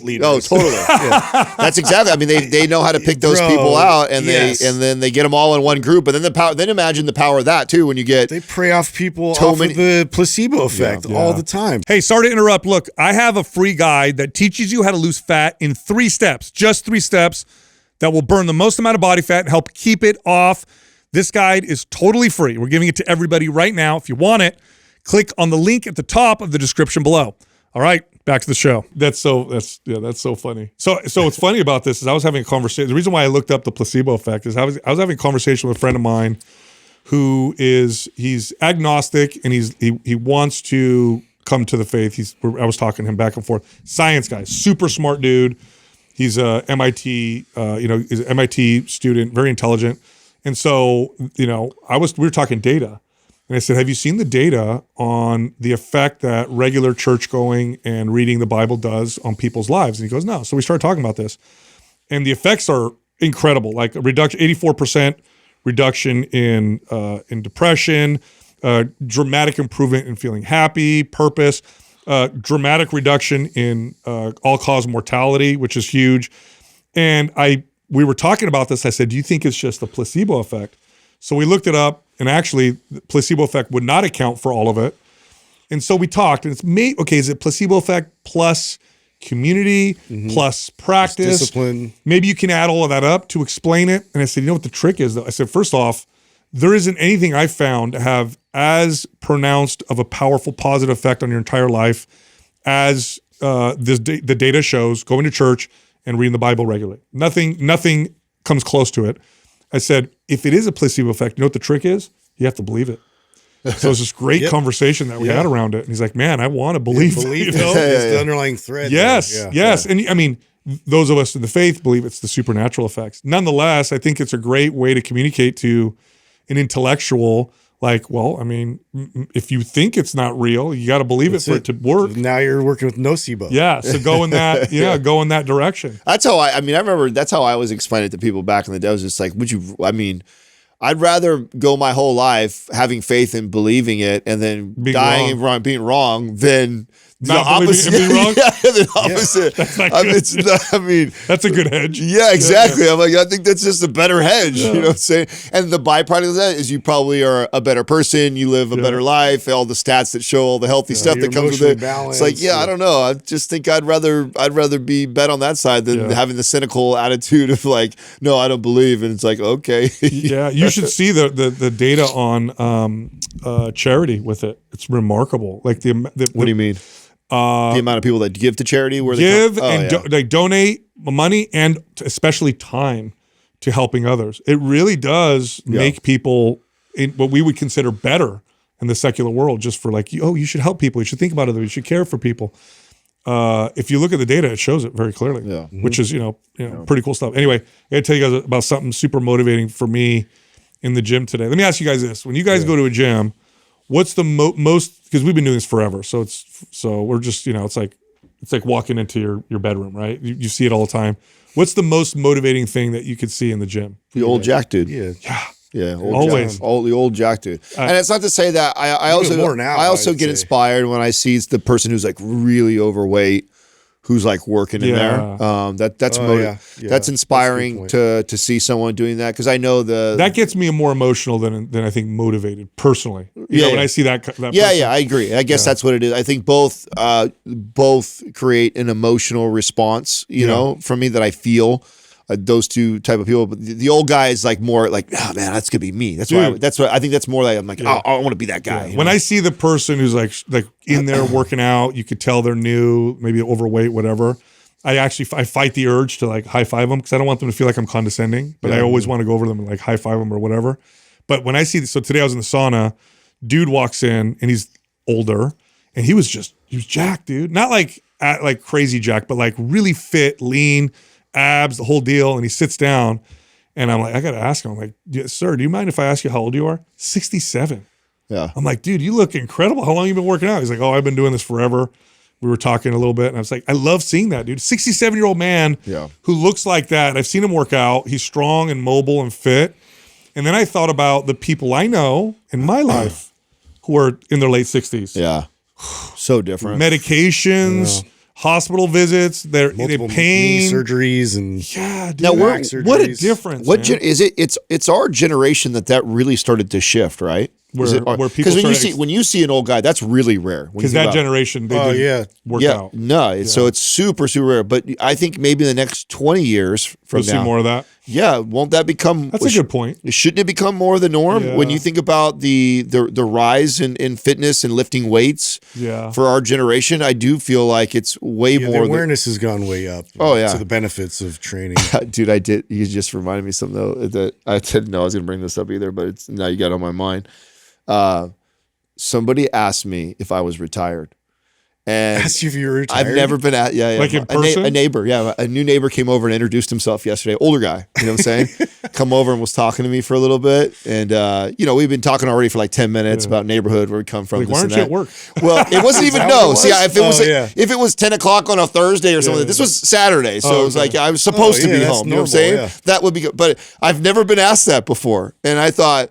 B: leaders.
C: Oh,
B: totally. That's exactly. I mean, they know how to pick those people out, and then they get them all in one group. But then the power. Then imagine the power of that too when you get
C: they prey off people off of the placebo effect all the time.
A: Hey, sorry to interrupt. Look, I have a free guide that teaches you how to lose fat in 3 steps, just 3 steps that will burn the most amount of body fat and help keep it off. This guide is totally free. We're giving it to everybody right now. If you want it, click on the link at the top of the description below. All right, back to the show. That's so funny. So what's funny about this is I was having a conversation. The reason why I looked up the placebo effect is I was having a conversation with a friend of mine who he's agnostic and he wants to come to the faith. I was talking to him back and forth. Science guy, super smart dude. He's a MIT, he's an MIT student, very intelligent. And so, we were talking data. And I said, have you seen the data on the effect that regular church going and reading the Bible does on people's lives? And he goes, no. So we started talking about this. And the effects are incredible, like a reduction, 84% reduction in depression, dramatic improvement in feeling happy, purpose, dramatic reduction in all-cause mortality, which is huge. And we were talking about this. I said, do you think it's just the placebo effect? So we looked it up, and actually, the placebo effect would not account for all of it. And so we talked, and is it placebo effect plus community plus practice?
C: Discipline.
A: Maybe you can add all of that up to explain it. And I said, you know what the trick is, though? I said, first off, there isn't anything I've found to have as pronounced of a powerful positive effect on your entire life as the data shows going to church and reading the Bible regularly. Nothing comes close to it. I said, if it is a placebo effect, you know what the trick is? You have to believe it. So it was this great conversation that we had around it. And he's like, man, I want to believe that, you know?
C: It's the underlying thread.
A: Yes, yes. And I mean, those of us in the faith believe it's the supernatural effects. Nonetheless, I think it's a great way to communicate to an intellectual, like, well, I mean, if you think it's not real, you got to believe it for it to work.
C: Now you're working with nocebo.
A: Yeah, so go in that, go in that direction.
B: That's how I remember that's how I was explaining it to people back in the day. I was just like, I'd rather go my whole life having faith and believing it and then dying and being wrong than the opposite.
A: Being wrong?
B: The opposite.
A: That's a good hedge.
B: Yeah, exactly. I'm like, I think that's just a better hedge. You know what I'm saying? And the byproduct of that is you probably are a better person. You live a better life. All the stats that show all the healthy stuff that comes with it.
C: Balance,
B: it's like, I don't know. I just think I'd rather be bet on that side than having the cynical attitude of like, no, I don't believe. And it's like, okay.
A: Yeah, you should see the data on charity with it. It's remarkable. Like
B: what do you mean? The amount of people that give to charity, where
A: they donate money and especially time to helping others. It really does make people in what we would consider better in the secular world. Just for like, you should help people. You should think about others. You should care for people. If you look at the data, it shows it very clearly. Which is pretty cool stuff. Anyway, I got to tell you guys about something super motivating for me in the gym today. Let me ask you guys this: when you guys go to a gym, what's the most? Because we've been doing this forever, so we're just it's like walking into your bedroom, right? You see it all the time. What's the most motivating thing that you could see in the gym?
B: The old Jack dude.
A: Yeah.
B: Always the old Jack dude. And it's not to say that I also get inspired when I see the person who's like really overweight, who's like working in there. That's inspiring to see someone doing that, because I know that gets
A: me more emotional than I think motivated personally. When I see that person.
B: I agree. I guess that's what it is. I think both create an emotional response, from me that I feel. Those two type of people, but the old guy is like more like, oh man, that's gonna be me. That's why. That's what I think. That's more like I'm like, I want to be that guy.
A: When I see the person who's like in there working out, you could tell they're new, maybe overweight, whatever. I fight the urge to like high five them, because I don't want them to feel like I'm condescending. But I always want to go over them and like high five them or whatever. But when I see so today I was in the sauna, dude walks in and he's older and he was jacked, dude. Not like crazy jacked, but like really fit, lean, abs, the whole deal. And he sits down and I'm like, I got to ask him. I'm like, sir, do you mind if I ask you how old you are? 67.
B: Yeah.
A: I'm like, dude, you look incredible. How long have you been working out? He's like, oh, I've been doing this forever. We were talking a little bit and I was like, I love seeing that, dude. 67-year-old man who looks like that. I've seen him work out. He's strong and mobile and fit. And then I thought about the people I know in my life who are in their late 60s.
B: Yeah. So different.
A: Medications, hospital visits, they're in pain,
C: knee surgeries, and
A: dude,
B: now
A: what a difference.
B: Is it? It's our generation that really started to shift, right?
A: Where people,
B: because when you see an old guy, that's really rare.
A: Because that generation, they work out.
B: No, so it's super, super rare. But I think maybe in the next 20 years from
A: we'll
B: now,
A: see more of that.
B: Yeah, won't that become?
A: That's a good point.
B: Shouldn't it become more the norm when you think about the rise in fitness and lifting weights?
A: Yeah.
B: For our generation, I do feel like it's way more.
C: The awareness has gone way up. To the benefits of training.
B: Dude, you just reminded me something though that I didn't know I was going to bring this up either, but now you got it on my mind. Somebody asked me if I was retired. And
C: asked you if you were retired?
B: I've never been at,
A: like in person?
B: A neighbor, a new neighbor came over and introduced himself yesterday. Older guy, you know what I'm saying? Come over and was talking to me for a little bit. And, we've been talking already for like 10 minutes about neighborhood, where we come from.
A: Like, why aren't you at work?
B: Well, it wasn't even, if it was 10 o'clock on a Thursday or something, this was Saturday. So it was like, I was supposed to be home, you know what I'm saying?
C: Yeah.
B: That would be good. But I've never been asked that before. And I thought,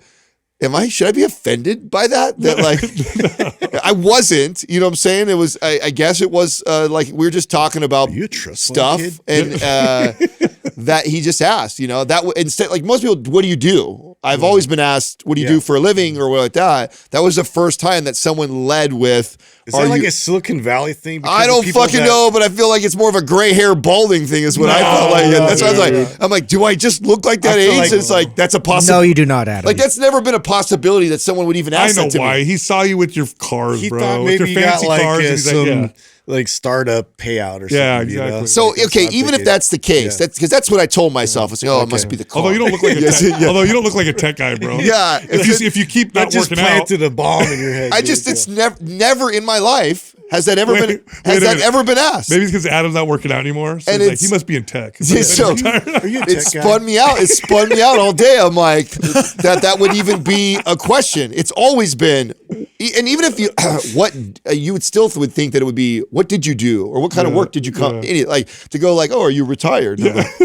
B: should I be offended by that? That like, I wasn't, you know what I'm saying? It was, I guess it was like, we were just talking about stuff and that he just asked, that instead, like most people, what do you do? I've always been asked, what do you do for a living or what like that? That was the first time that someone led with,
C: is that like a Silicon Valley thing?
B: I don't fucking know, but I feel like it's more of a gray hair balding thing is what I felt like. That's what I was like. I'm like, do I just look like that age? And it's like, that's a possibility.
D: No, you do not, Adam.
B: Like, that's never been a possibility that someone would even ask that to me.
A: I know why. He saw you with your cars,
C: he
A: bro.
C: Thought maybe
A: with your fancy cars.
C: like startup payout or something.
A: Yeah, exactly.
C: You know?
B: So
C: Like,
B: okay,
C: I'm
B: even if
C: thinking-
B: that's the case, that's because that's what I told myself. It's like, oh, it must be the car.
A: Although you don't look like a tech, although you don't look like a tech guy, bro.
B: Yeah,
A: if you keep
C: that
A: not
C: just
A: working out,
C: planted a bomb in your head.
B: I
C: dude.
B: just it's never in my life has that ever
A: Wait
B: been
A: a minute.
B: ever been asked.
A: maybe it's because Adam's not working out anymore. So
B: And
A: it's like,
B: it's-
A: he must be in tech.
B: Yeah, so
C: Are you a
B: it
C: tech guy?
B: spun me out. It spun me out all day. I'm like, that would even be a question. It's always been, and even if you, what you would still would think that it would be, what did you do or what kind of work did you come? Like to go like, oh, are you retired? And I'm like,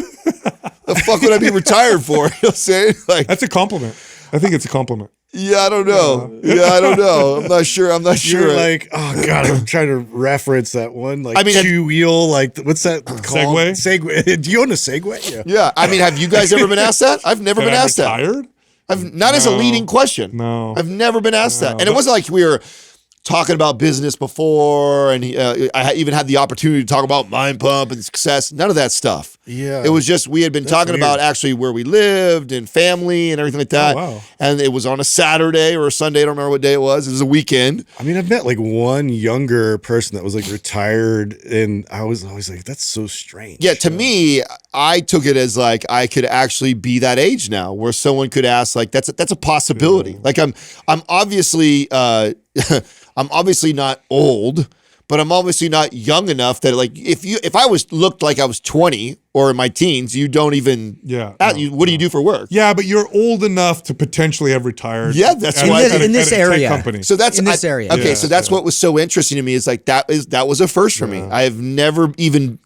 B: the fuck would I be retired for? You know what I'm saying? Like,
A: That's a compliment. I think it's a compliment.
B: yeah, I don't know. Yeah, I don't know. I'm not sure. I'm not sure.
C: You're like, oh god, I'm trying to reference that one. Like,
B: I mean,
C: two wheel. Like, what's that called?
A: Segway?
C: Segway. Do you own a Segway? Yeah.
B: yeah, I mean, have you guys ever been asked that? I've never been asked that.
A: Retired?
B: I've not as a leading question.
A: No.
B: I've never been asked that, and it wasn't like we were talking about business before, and I even had the opportunity to talk about Mind Pump and success. None of that stuff.
C: Yeah.
B: It was just we had been talking about actually where we lived and family and everything like that.
A: Oh, wow.
B: And it was on a Saturday or a Sunday. I don't remember what day it was. It was a weekend.
C: I mean, I've met like one younger person that was like retired, and I was always like, that's so strange.
B: Yeah, to me, I took it as like I could actually be that age now, where someone could ask like that's a possibility. Like I'm obviously I'm obviously not old, but I'm obviously not young enough that like if I looked like I was 20 or in my teens, you don't even what do you do for work?
A: Yeah, but you're old enough to potentially have retired.
B: Yeah, that's
A: at-
B: why
A: at a-
D: in this
A: at a tech
D: area.
A: company.
B: So that's
D: In this area.
B: Okay,
A: Yeah,
B: so that's what was so interesting to me is like that was a first for me. I have never even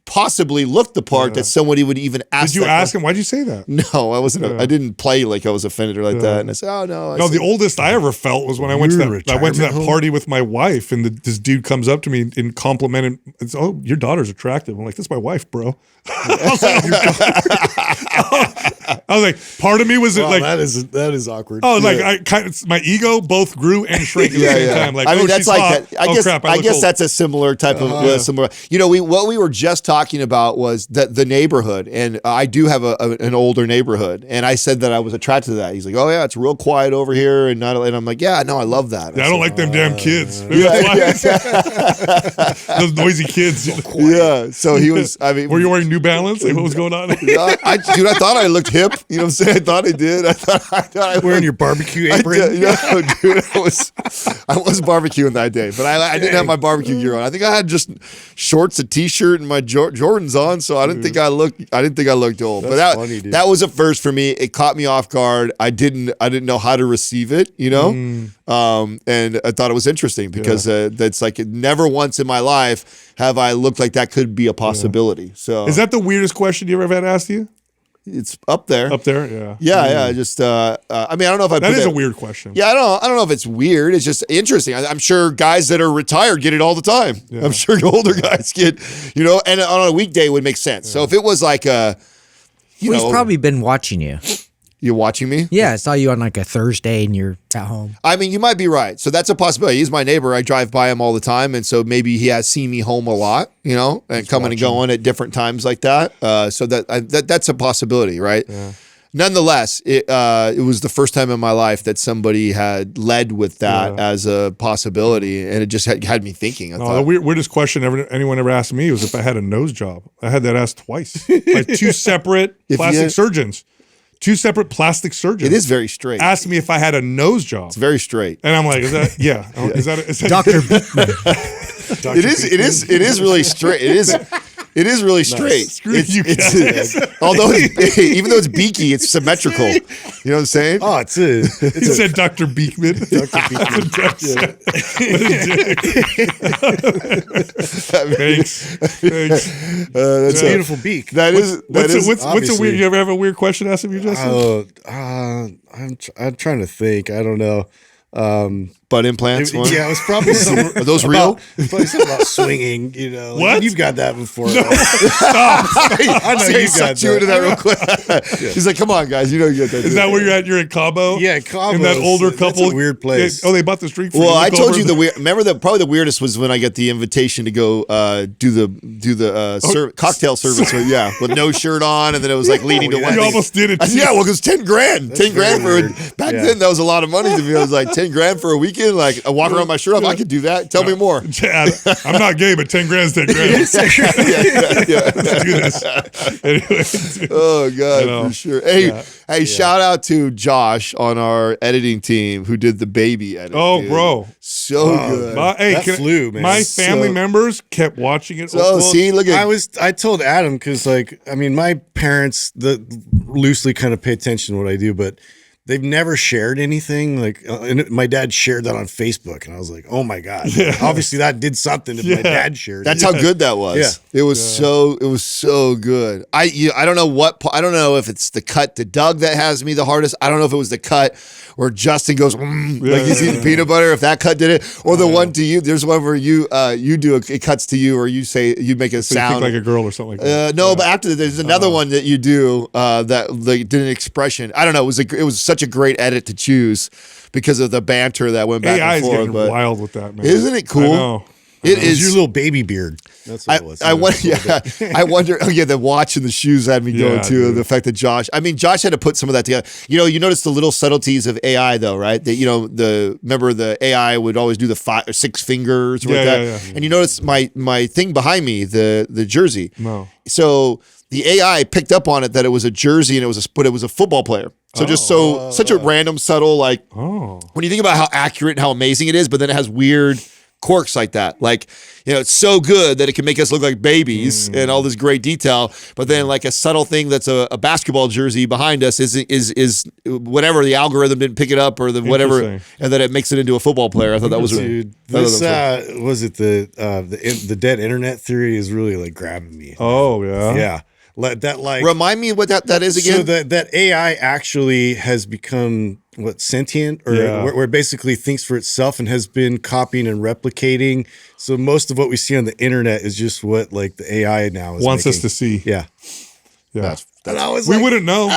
B: possibly looked the part that somebody would even ask.
A: Did you
B: that
A: ask
B: question.
A: him? Why'd you say that?
B: No, I wasn't. I didn't play like I was offended or like that. And I said, "Oh no."
A: No, the oldest I ever felt was when I went to
C: Your
A: that
C: retirement home?
A: party with my wife, and this dude comes up to me and complimented. It's, oh, your daughter's attractive. I'm like, that's my wife, bro. I was like, part of me was
C: Wow,
A: like,
C: that is awkward.
A: oh, like I kind of my ego both grew and shrank at the same time. Like,
B: I mean,
A: oh,
B: that's
A: she's
B: like
A: hot.
B: that. I
A: Oh,
B: guess
A: crap,
B: I
A: look
B: guess
A: old.
B: that's a similar type of similar. You know, what we were just talking about was the neighborhood, and I do have an older neighborhood, and I said that I was attracted to that. He's like, "Oh yeah, it's real quiet over here," and I'm like, "Yeah, no, I love that."
A: I don't like them damn kids. Maybe that's why. Those noisy kids.
B: Yeah. So he was. I mean,
A: Were you wearing New Balance? Like, what was going on?
B: dude, I thought I looked hip. You know what I'm saying? I thought I did. I thought I
C: Wearing
B: looked-
C: your barbecue
B: I
C: apron.
B: did, dude, I was barbecuing that day, but I didn't have my barbecue gear on. I think I had just shorts, a t-shirt, and my Jordans on, so I didn't think I looked old. But
C: That's funny, dude.
B: that was a first for me. It caught me off guard. I didn't know how to receive it, you know, and I thought it was interesting because that's like never once in my life have I looked like that could be a possibility. So
A: Is that the weirdest question you ever had asked you?
B: it's up there.
A: Up there? Yeah.
B: Yeah. Just I mean, I don't know if I
A: That
B: put
A: is a weird question.
B: Yeah, I don't know if it's weird. It's just interesting. I'm sure guys that are retired get it all the time.
A: Yeah.
B: I'm sure older guys get, and on a weekday would make sense. So if it was like
D: He's probably been watching you.
B: you're watching me.
D: Yeah, I saw you on like a Thursday and you're at home.
B: I mean, you might be right. So that's a possibility. He's my neighbor. I drive by him all the time, and so maybe he has seen me home a lot, and coming and going at different times like that. So that's a possibility, right? Yeah. Nonetheless, it was the first time in my life that somebody had led with that as a possibility, and it just had me thinking. I thought,
A: the weirdest question anyone ever asked me was if I had a nose job. I had that asked twice by two separate plastic surgeons. Two separate plastic surgeons.
B: it is very straight.
A: Asked me if I had a nose job.
B: It's very straight.
A: And I'm like, is that, yeah. Is that
D: Dr. Beekman.
B: It is really straight. It is really straight.
A: Screw you guys.
B: Although even though it's beaky, it's symmetrical. You know what I'm saying?
C: Oh, it's
A: He said Dr. Beekman.
C: Dr. Beekman.
A: Thanks.
B: That's
C: a beautiful beak.
A: What's a weird? You ever have a weird question asked of you, Justin?
C: I'm trying to think. I don't know.
B: Butt implants. One?
C: Yeah, it was probably
B: Are those real?
C: Probably something about swinging. Like,
A: What?
C: You've got that before.
A: Stop.
C: I know
B: So he
C: you got
B: sucked you into that real quick. He's like, "Come on, guys, you know you got that."
A: Is that where you're at? You're in Cabo?
C: Yeah, Cabo.
A: In that older
C: That's
A: couple.
C: a weird place.
A: Oh, they bought the street.
B: Well, I told you the weird. Remember probably the weirdest was when I got the invitation to go do the cocktail service. With no shirt on, and then it was like leading to
A: You
B: wedding.
A: almost did it.
B: Yeah, well, because $10,000. $10,000
C: very weird.
B: back then that was a lot of money to me. I was like $10,000 for a weekend. thinking? Like, I walk around my shirt off. I could do that. Tell me more.
A: Chad, I'm not gay, but 10 grand is 10 grand. Let's do this. Anyway,
B: oh God, for sure. Hey, shout out to Josh on our editing team who did the baby edit.
A: Oh, bro,
B: so good.
C: That flew, man.
A: My family members kept watching it.
B: See, look at.
C: I told Adam because, like, I mean, my parents loosely kind of pay attention to what I do, but they've never shared anything. Like, and my dad shared that on Facebook, and I was like, "Oh my God!" Obviously, that did something if my dad shared.
B: That's how good that was.
C: Yeah.
B: It was so good. I don't know I don't know if it's the cut to Doug that has me the hardest. I don't know if it was the cut where Justin goes like he's eating peanut butter. If that cut did it, or the one to you. There's one where you do it cuts to you, or you say you make a sound
A: you think like a girl or something like that.
B: No, but after there's another one that you do that like did an expression. I don't know. It was such a great edit to choose because of the banter that went back
A: AI
B: and
A: is
B: forth.
A: getting wild with that, man.
B: Isn't it cool?
A: I know.
B: It is
C: your little baby beard. That's what it was.
B: I wonder. Oh yeah, the watch and the shoes had me going too.
A: Dude.
B: The fact that Josh had to put some of that together. You notice the little subtleties of AI though, right? That remember the AI would always do the 5 or 6 fingers or that.
A: Yeah.
B: And you notice my thing behind me, the jersey.
A: No.
B: So the AI picked up on it that it was a jersey and but it was a football player. So such a random, subtle when you think about how accurate and how amazing it is, but then it has weird quirks like that. Like, it's so good that it can make us look like babies and all this great detail. But then like a subtle thing that's a basketball jersey behind us is whatever the algorithm didn't pick it up or the whatever, and then it makes it into a football player. I thought that was
C: dude. This was it the dead internet theory is really like grabbing me.
A: Oh yeah.
C: Yeah.
B: Remind me what that is again.
C: So that AI actually has become sentient, or where it basically thinks for itself and has been copying and replicating. So most of what we see on the internet is just what like the AI now
A: wants us to see.
C: Yeah.
B: And I was
A: we wouldn't know.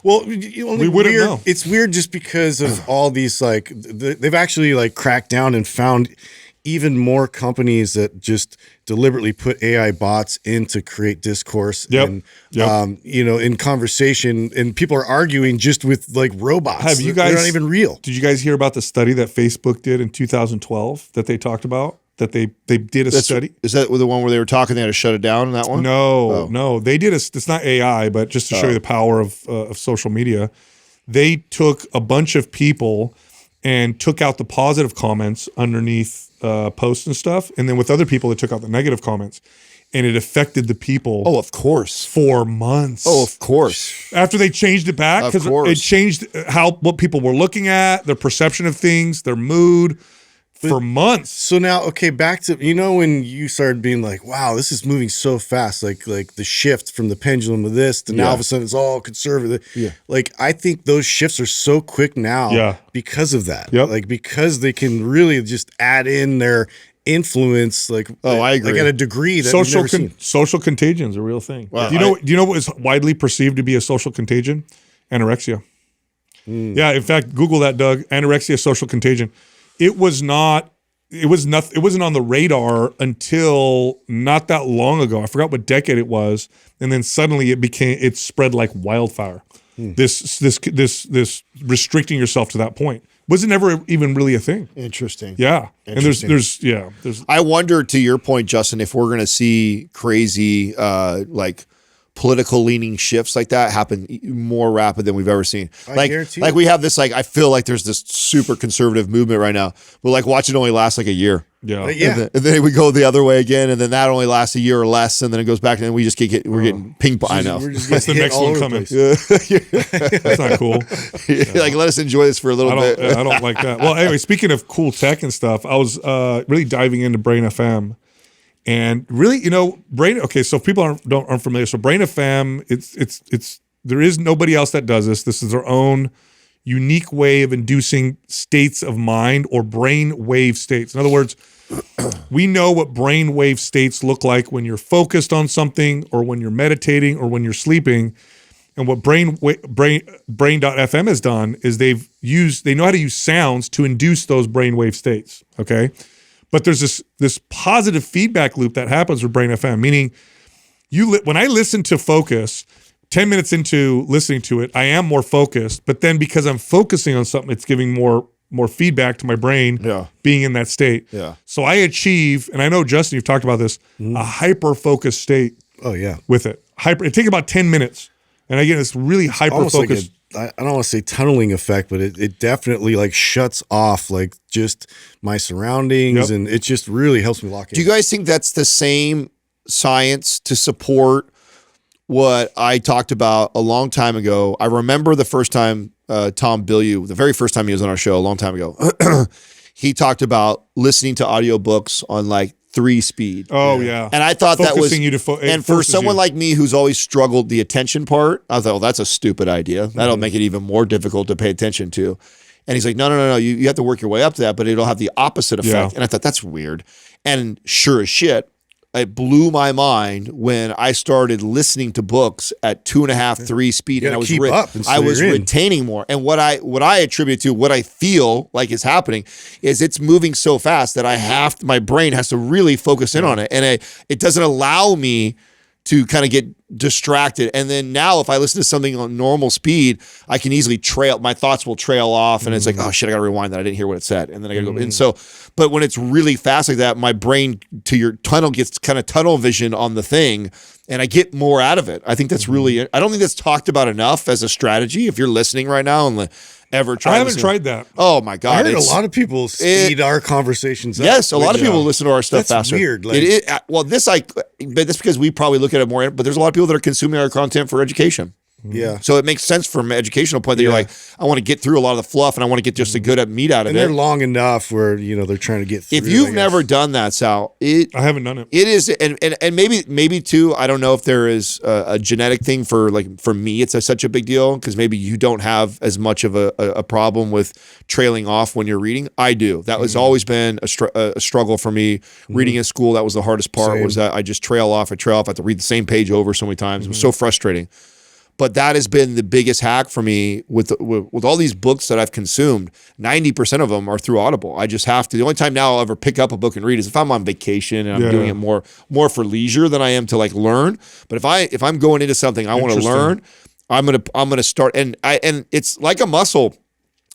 C: Well,
A: we wouldn't know.
C: It's weird just because of all these like they've actually like cracked down and found even more companies that just deliberately put AI bots in to create discourse and in conversation, and people are arguing just with like robots.
A: Have you guys?
C: They're not even real.
A: Did you guys hear about the study that Facebook did in 2012 that they talked about? That they did a study.
B: Is that the one where they were talking? They had to shut it down in that one?
A: No. They did it's not AI, but just to show you the power of social media, they took a bunch of people and took out the positive comments underneath posts and stuff, and then with other people, they took out the negative comments, and it affected the people.
B: Oh, of course,
A: for months.
B: Oh, of course.
A: After they changed it back, because it changed what people were looking at, their perception of things, their mood. For months.
C: So now, okay, back to when you started being like, "Wow, this is moving so fast!" Like the shift from the pendulum to this to now all of a sudden it's all conservative. Yeah, like I think those shifts are so quick now. Because of that.
A: Yep.
C: Like because they can really just add in their influence. Like
B: I agree.
C: Like at a degree that
A: social contagion is a real thing.
B: Wow.
A: Do you know what is widely perceived to be a social contagion? Anorexia. Yeah, in fact, Google that, Doug. Anorexia, social contagion. It wasn't on the radar until not that long ago. I forgot what decade it was, and then suddenly it spread like wildfire. This restricting yourself to that point wasn't ever even really a thing.
B: Interesting.
A: Yeah, and there's.
B: I wonder, to your point, Justin, if we're going to see crazy like political leaning shifts like that happen more rapid than we've ever seen. Like we have this, like, I feel like there's this super conservative movement right now, but like watch it only last like a year.
A: Yeah.
B: And then we go the other way again, and then that only lasts a year or less, and then it goes back, and then we just we're getting ping pong. I know.
A: That's the next one coming. That's not cool.
B: Like, let us enjoy this for a little bit.
A: I don't like that. Well, anyway, speaking of cool tech and stuff, I was really diving into Brain FM. And really, Brain. Okay, so if people aren't familiar, so Brain FM, it's there is nobody else that does this. This is their own unique way of inducing states of mind or brain wave states. In other words, we know what brain wave states look like when you're focused on something, or when you're meditating, or when you're sleeping. And what Brain.fm has done is they know how to use sounds to induce those brain wave states. Okay. But there's this positive feedback loop that happens with Brain FM, meaning when I listen to Focus, 10 minutes into listening to it, I am more focused. But then because I'm focusing on something, it's giving more more feedback to my brain being in that state.
B: Yeah.
A: So I achieve, and I know, Justin, you've talked about this, a hyper-focused state with it. It takes about 10 minutes, and I get this really hyper-focused.
C: I don't want to say tunneling effect, but it definitely like shuts off like just my surroundings, and it just really helps me lock in.
B: Do you guys think that's the same science to support what I talked about a long time ago? I remember the first time Tom Bilyeu, the very first time he was on our show a long time ago, he talked about listening to audiobooks on like 3 speed.
A: Oh yeah.
B: And I thought that was,
A: and
B: for someone like me who's always struggled the attention part, I thought, well, that's a stupid idea. That'll make it even more difficult to pay attention to. And he's like, no. You have to work your way up to that, but it'll have the opposite effect. And I thought, that's weird. And sure as shit, it blew my mind when I started listening to books at 2.5, 3 speed, and I was retaining more. And what I attribute to what I feel like is happening is it's moving so fast that my brain has to really focus in on it, and it doesn't allow me to kind of get distracted. And then now if I listen to something on normal speed, I can easily my thoughts will trail off, and it's like, oh shit, I gotta rewind that. I didn't hear what it said. And then I gotta go. And so, but when it's really fast like that, my brain to your tunnel gets kind of tunnel vision on the thing, and I get more out of it. I think that's really, I don't think that's talked about enough as a strategy. If you're listening right now and ever tried,
A: I haven't tried that.
B: Oh my God.
C: I heard a lot of people speed our conversations up.
B: Yes, a lot of people listen to our stuff
C: that's
B: faster.
C: Weird.
B: But that's because we probably look at it more, but there's a lot of people that are consuming our content for education.
C: Yeah.
B: So it makes sense from an educational point that you're like, I want to get through a lot of the fluff, and I want to get just a good meat out of
C: and
B: it.
C: And they're long enough where, they're trying to get through.
B: If you've never done that, Sal,
A: I haven't done it.
B: It is, and maybe too, I don't know if there is a genetic thing for me, it's such a big deal because maybe you don't have as much of a problem with trailing off when you're reading. I do. That has always been a struggle for me. Reading in school, that was the hardest part. Was that I just trail off. I have to read the same page over so many times. It was so frustrating. But that has been the biggest hack for me with all these books that I've consumed. 90% of them are through Audible. I just have to. The only time now I'll ever pick up a book and read is if I'm on vacation and I'm doing it more for leisure than I am to learn. But if I'm going into something I want to learn, I'm gonna start. And it's like a muscle.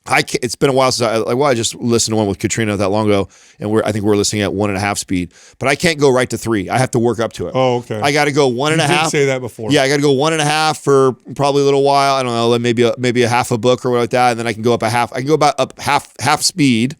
B: It's been a while since I just listened to one with Katrina that long ago, and I think we're listening at 1.5 speed. But I can't go right to 3. I have to work up to it.
A: Oh, okay.
B: I got to go 1.5.
A: You did say that before.
B: Yeah, I got to go 1.5 for probably a little while. I don't know, maybe a half a book or what like that, and then I can go up a half. I can go about up half speed.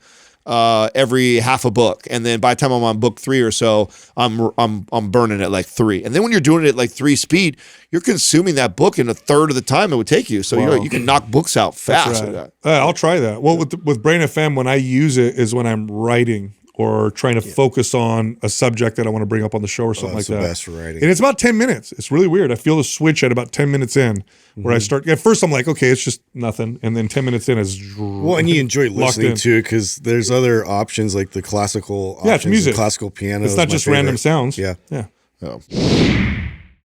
B: Every half a book, and then by the time I'm on book 3 or so, I'm burning at 3. And then when you're doing it at 3 speed, you're consuming that book in a third of the time it would take you. So you can knock books out fast.
A: Right. I'll try that. Well, with Brain FM, when I use it is when I'm writing or trying to focus on a subject that I want to bring up on the show or something like that.
C: That's the best for writing.
A: And it's about 10 minutes. It's really weird. I feel the switch at about 10 minutes in where I start. At first, I'm like, okay, it's just nothing. And then 10 minutes in is
C: well, and you enjoy listening to because there's other options like the classical options,
A: it's music.
C: Classical piano.
A: It's not just random sounds.
C: Yeah.
B: Oh.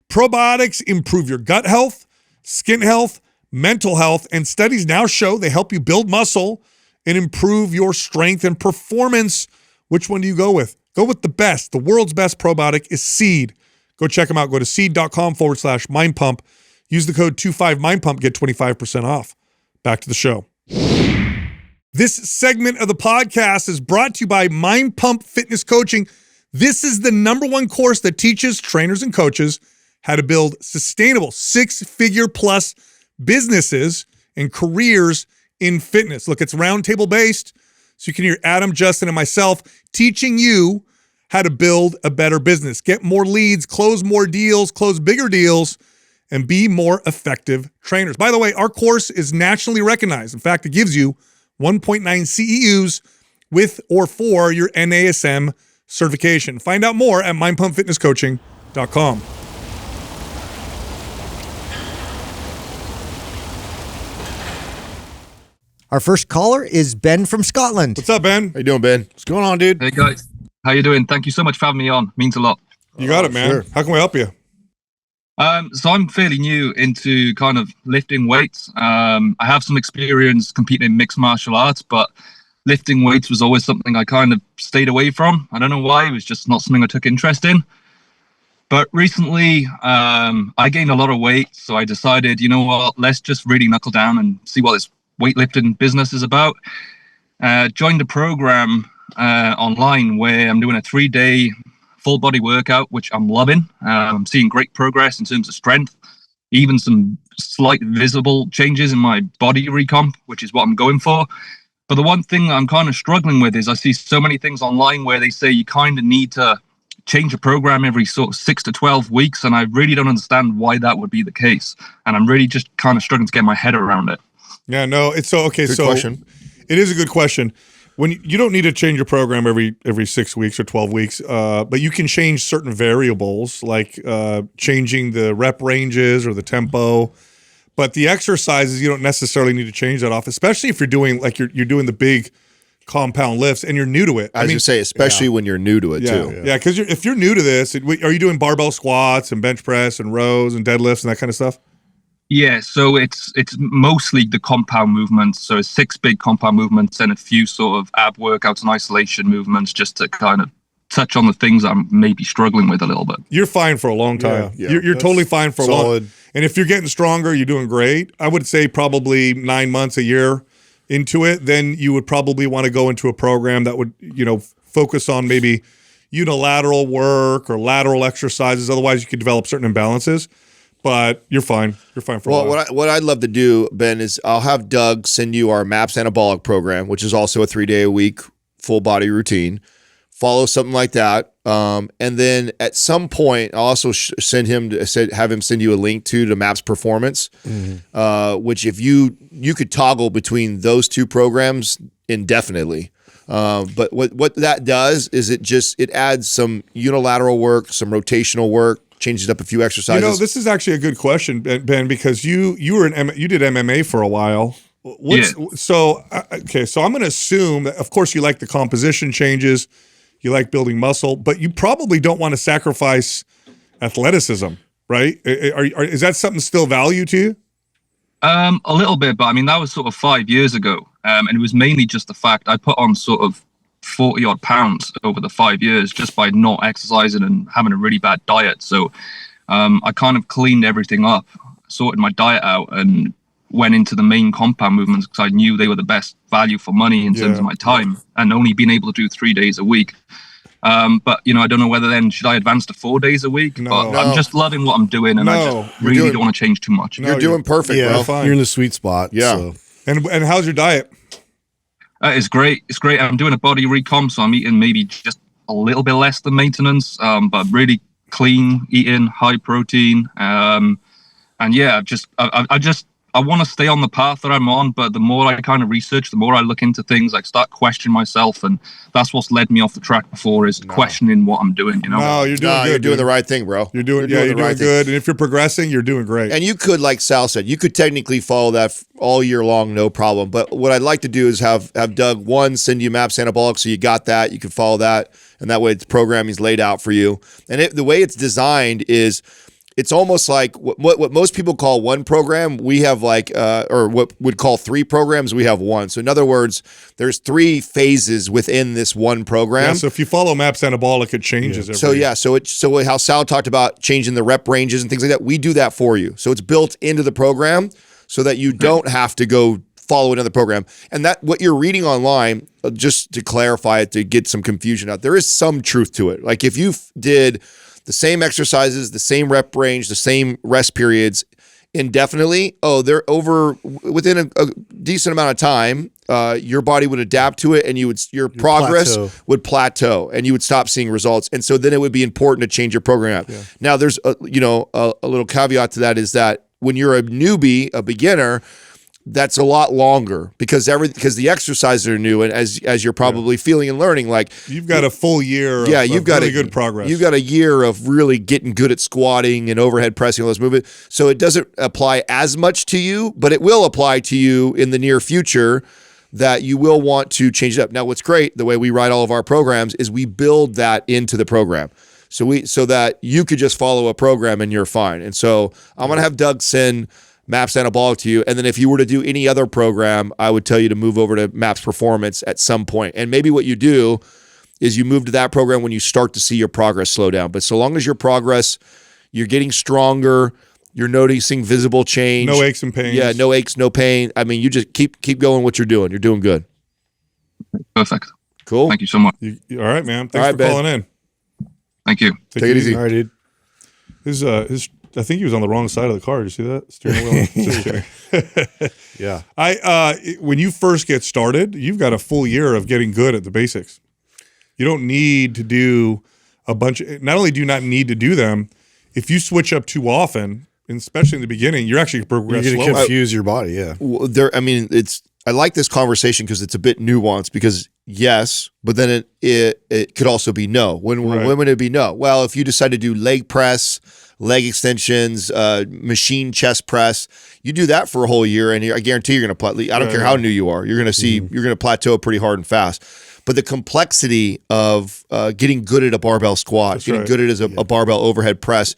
A: Probiotics improve your gut health, skin health, mental health, and studies now show they help you build muscle and improve your strength and performance. Which one do you go with? Go with the best. The world's best probiotic is Seed. Go check them out. Go to seed.com/mindpump. Use the code 25mindpump. Get 25% off. Back to the show. This segment of the podcast is brought to you by Mind Pump Fitness Coaching. This is the #1 course that teaches trainers and coaches how to build sustainable 6-figure plus businesses and careers in fitness. Look, it's roundtable based. So you can hear Adam, Justin, and myself teaching you how to build a better business, get more leads, close more deals, close bigger deals, and be more effective trainers. By the way, our course is nationally recognized. In fact, it gives you 1.9 CEUs with or for your NASM certification. Find out more at mindpumpfitnesscoaching.com.
D: Our first caller is Ben from Scotland.
A: What's up, Ben?
B: How you doing, Ben?
C: What's going on, dude?
E: Hey guys, how you doing? Thank you so much for having me on. Means a lot.
A: You got it, man.
C: Sure.
A: How can we help you?
E: So I'm fairly new into kind of lifting weights. I have some experience competing in mixed martial arts, but lifting weights was always something I kind of stayed away from. I don't know why. It was just not something I took interest in. But recently, I gained a lot of weight, so I decided, you know what, let's just really knuckle down and see what this weightlifting business is about. joined a program online where I'm doing a 3-day full body workout, which I'm loving. I'm seeing great progress in terms of strength, even some slight visible changes in my body recomp, which is what I'm going for. But the one thing I'm kind of struggling with is I see so many things online where they say you kind of need to change a program every sort of 6 to 12 weeks. And I really don't understand why that would be the case. And I'm really just kind of struggling to get my head around it.
A: Yeah, no, it's so, okay.
B: Good
A: so
B: question.
A: It is a good question. When you don't need to change your program every 6 weeks or 12 weeks, but you can change certain variables like changing the rep ranges or the tempo. But the exercises, you don't necessarily need to change that off, especially if you're doing like you're doing the big compound lifts and you're new to it.
B: I mean, say, especially when you're new to it too.
A: Yeah, because if you're new to this, are you doing barbell squats and bench press and rows and deadlifts and that kind of stuff?
E: Yeah, so it's mostly the compound movements. So it's 6 big compound movements and a few sort of ab workouts and isolation movements just to kind of touch on the things I'm maybe struggling with a little bit.
A: You're fine for a long time.
B: Yeah,
A: you're totally fine for
C: solid.
A: a long. And if you're getting stronger, you're doing great. I would say probably 9 months, a year into it, then you would probably want to go into a program that would, focus on maybe unilateral work or lateral exercises. Otherwise, you could develop certain imbalances. But you're fine. You're fine for a while.
B: What I'd love to do, Ben, is I'll have Doug send you our MAPS Anabolic program, which is also a 3-day-a-week full body routine. Follow something like that. And then at some point, I'll also have him send you a link to MAPS Performance, which if you could toggle between those two programs indefinitely. But what that does is it adds some unilateral work, some rotational work, changes up a few exercises.
A: This is actually a good question, Ben, because you did MMA for a while. So I'm going to assume that, of course, you like the composition changes. You like building muscle, but you probably don't want to sacrifice athleticism, right? Is that something still value to you?
E: A little bit, but I mean, that was sort of 5 years ago. And it was mainly just the fact I put on sort of 40 odd pounds over the 5 years just by not exercising and having a really bad diet. So I kind of cleaned everything up, sorted my diet out, and went into the main compound movements because I knew they were the best value for money in terms of my time, and only being able to do 3 days a week. But I don't know whether then should I advance to 4 days a week. But I'm just loving what I'm doing, and I just really don't want to change too much.
B: You're doing perfect, bro.
A: Fine.
C: You're in the sweet spot.
B: Yeah.
C: So.
A: And how's your diet?
E: It's great. It's great. I'm doing a body recomp, so I'm eating maybe just a little bit less than maintenance, but really clean eating, high protein. And yeah, I want to stay on the path that I'm on, but the more I kind of research, the more I look into things, I start questioning myself, and that's what's led me off the track before is questioning what I'm doing.
A: No, you're doing good.
B: You're doing the right thing, bro.
A: You're doing good, and if you're progressing, you're doing great.
B: And you could, like Sal said, you could technically follow that all year long, no problem. But what I'd like to do is have Doug, send you MAPS Anabolic, so you got that, you can follow that, and that way the programming is laid out for you. And the way it's designed is, it's almost like what most people call one program, we have or what would call 3 programs, we have one. So in other words, there's 3 phases within this one program.
A: Yeah, so if you follow MAPS Anabolic, it changes.
B: So how Sal talked about changing the rep ranges and things like that, we do that for you. So it's built into the program so that you don't have to go follow another program. And that what you're reading online, just to clarify it, to get some confusion out, there is some truth to it. Like if you did the same exercises, the same rep range, the same rest periods indefinitely, they're over within a decent amount of time, your body would adapt to it, and your progress would plateau, and you would stop seeing results. And so then it would be important to change your program up. Yeah. Now there's a little caveat to that, is that when you're a newbie, a beginner, that's a lot longer because the exercises are new, and as you're probably feeling and learning, like
A: you've got a full year.
B: You've got
A: really good progress.
B: You've got a year of really getting good at squatting and overhead pressing, all those movements. So it doesn't apply as much to you, but it will apply to you in the near future. That you will want to change it up. Now, what's great, the way we write all of our programs, is we build that into the program. So that you could just follow a program and you're fine. And so I'm gonna have Doug send MAPS Anabolic to you. And then if you were to do any other program, I would tell you to move over to MAPS Performance at some point. And maybe what you do is you move to that program when you start to see your progress slow down. But so long as your progress, you're getting stronger, you're noticing visible change.
A: No aches and pains.
B: Yeah, no aches, no pain. I mean, you just keep going what you're doing. You're doing good.
E: Perfect.
B: Cool.
E: Thank you so much.
A: All right, man. Thanks
B: All right,
A: for
B: Ben.
A: calling in.
E: Thank you.
B: Take it easy.
C: All right, dude.
A: His I think he was on the wrong side of the car. Did you see that steering wheel?
C: Yeah.
A: When you first get started, you've got a full year of getting good at the basics. You don't need to do a bunch. Not only do you not need to do them, if you switch up too often, and especially in the beginning, you're actually
C: You're
A: progressing
C: going to confuse your body. Yeah.
B: Well, I like this conversation because it's a bit nuanced because yes, but then it could also be no. When would it be no? Well, if you decide to do leg press, leg extensions, machine chest press, you do that for a whole year and I guarantee you're going to I don't care how new you are. You're going to see, you're going to plateau pretty hard and fast. But the complexity of getting good at a barbell squat, good at a barbell overhead press,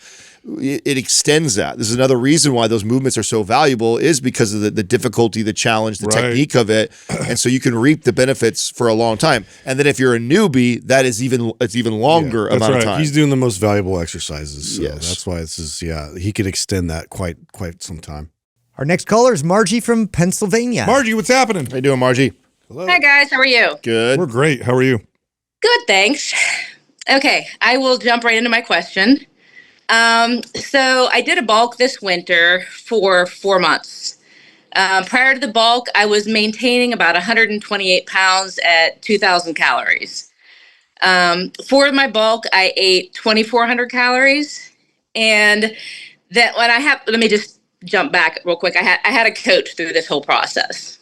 B: it extends that. This is another reason why those movements are so valuable is because of the difficulty, the challenge, the technique of it. And so you can reap the benefits for a long time. And then if you're a newbie, it's even longer amount of time.
C: He's doing the most valuable exercises. So
B: Yes.
C: that's why he can extend that quite some time.
D: Our next caller is Margie from Pennsylvania.
A: Margie, what's happening?
B: How you doing, Margie?
C: Hello.
F: Hi, guys. How are you?
B: Good.
A: We're great. How are you?
F: Good, thanks. Okay, I will jump right into my question. So I did a bulk this winter for 4 months. Prior to the bulk, I was maintaining about 128 pounds at 2,000 calories. For my bulk, I ate 2,400 calories. And then let me just jump back real quick. I had a coach through this whole process.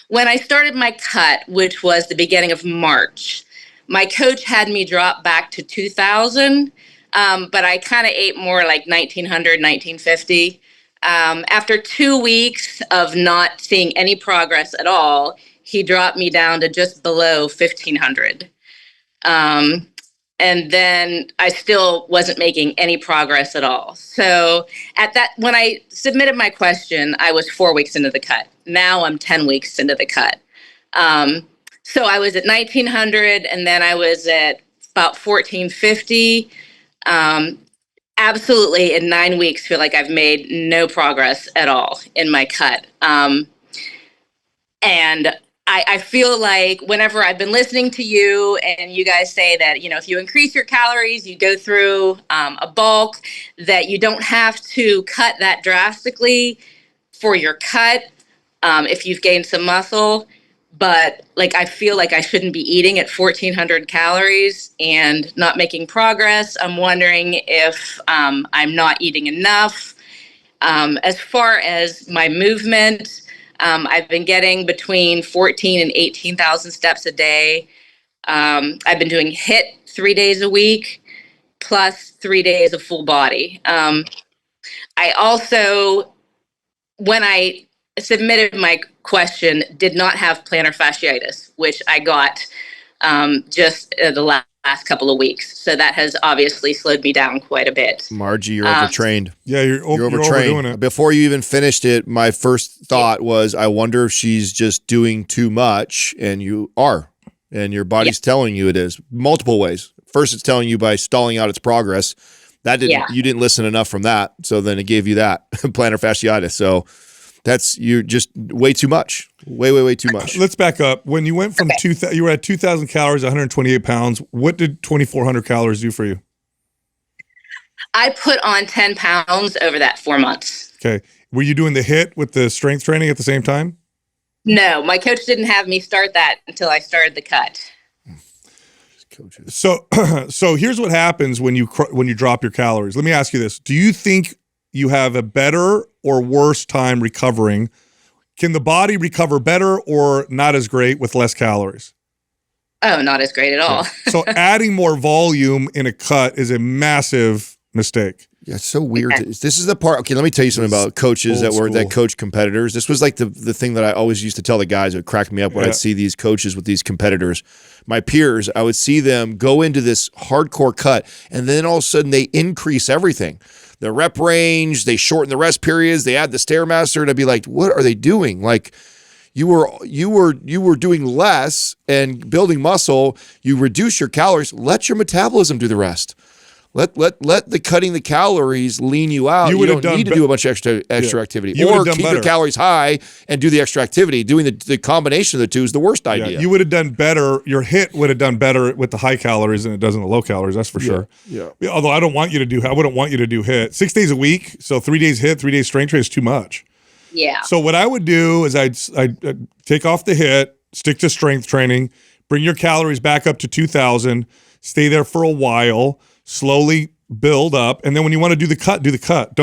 F: When I started my cut, which was the beginning of March, my coach had me drop back to 2,000, but I kind of ate more like 1,900, 1,950. After 2 weeks of not seeing any progress at all, he dropped me down to just below 1,500. And then I still wasn't making any progress at all. So when I submitted my question, I was 4 weeks into the cut. Now I'm 10 weeks into the cut. So I was at 1,900 and then I was at about 1,450. Absolutely in 9 weeks, feel like I've made no progress at all in my cut. And I feel like whenever I've been listening to you and you guys say that, if you increase your calories, you go through a bulk, that you don't have to cut that drastically for your cut if you've gained some muscle. But I feel like I shouldn't be eating at 1,400 calories and not making progress. I'm wondering if I'm not eating enough. As far as my movement, I've been getting between 14 and 18,000 steps a day. I've been doing HIIT 3 days a week, plus 3 days of full body. I also, when I submitted my question, did not have plantar fasciitis, which I got just the last couple of weeks. So that has obviously slowed me down quite a bit.
B: Margie, you're overtrained.
A: Yeah, you're
B: overtrained.
A: overdoing it.
B: Before you even finished it, my first thought was, I wonder if she's just doing too much, and you are. And your body's telling you it is multiple ways. First, it's telling you by stalling out its progress. You didn't listen enough from that. So then it gave you that plantar fasciitis. So you're just way too much. Way too much.
A: Let's back up. When you went from you were at 2,000 calories, 128 pounds. What did 2,400 calories do for you?
F: I put on 10 pounds over that 4 months.
A: Okay. Were you doing the HIIT with the strength training at the same time?
F: No, my coach didn't have me start that until I started the cut.
B: Coaches.
A: So here's what happens when you drop your calories. Let me ask you this. Do you think you have a better or worse time recovering? Can the body recover better or not as great with less calories?
F: Oh, not as great at all.
A: So adding more volume in a cut is a massive mistake.
B: Yeah, it's so weird. This is the part. Okay, let me tell you something about coaches that coach competitors. This was like the thing that I always used to tell the guys. It would crack me up when I'd see these coaches with these competitors. My peers, I would see them go into this hardcore cut, and then all of a sudden they increase everything. The rep range, they shorten the rest periods, they add the Stairmaster, and I'd be like, what are they doing? Like, you were doing less and building muscle. You reduce your calories. Let your metabolism do the rest. Let the cutting the calories lean you out. You don't need to do a bunch of extra activity, or keep your calories high and do the extra activity. Doing the combination of the two is the worst idea.
A: You would have done better. Your HIIT would have done better with the high calories than it does in the low calories. That's for sure.
B: Yeah.
A: Although I wouldn't want you to do HIIT 6 days a week. So 3 days HIIT, 3 days strength training is too much.
F: Yeah.
A: So what I would do is I'd take off the HIIT, stick to strength training, bring your calories back up to 2,000, stay there for a while, slowly build up, and then when you want to do the cut.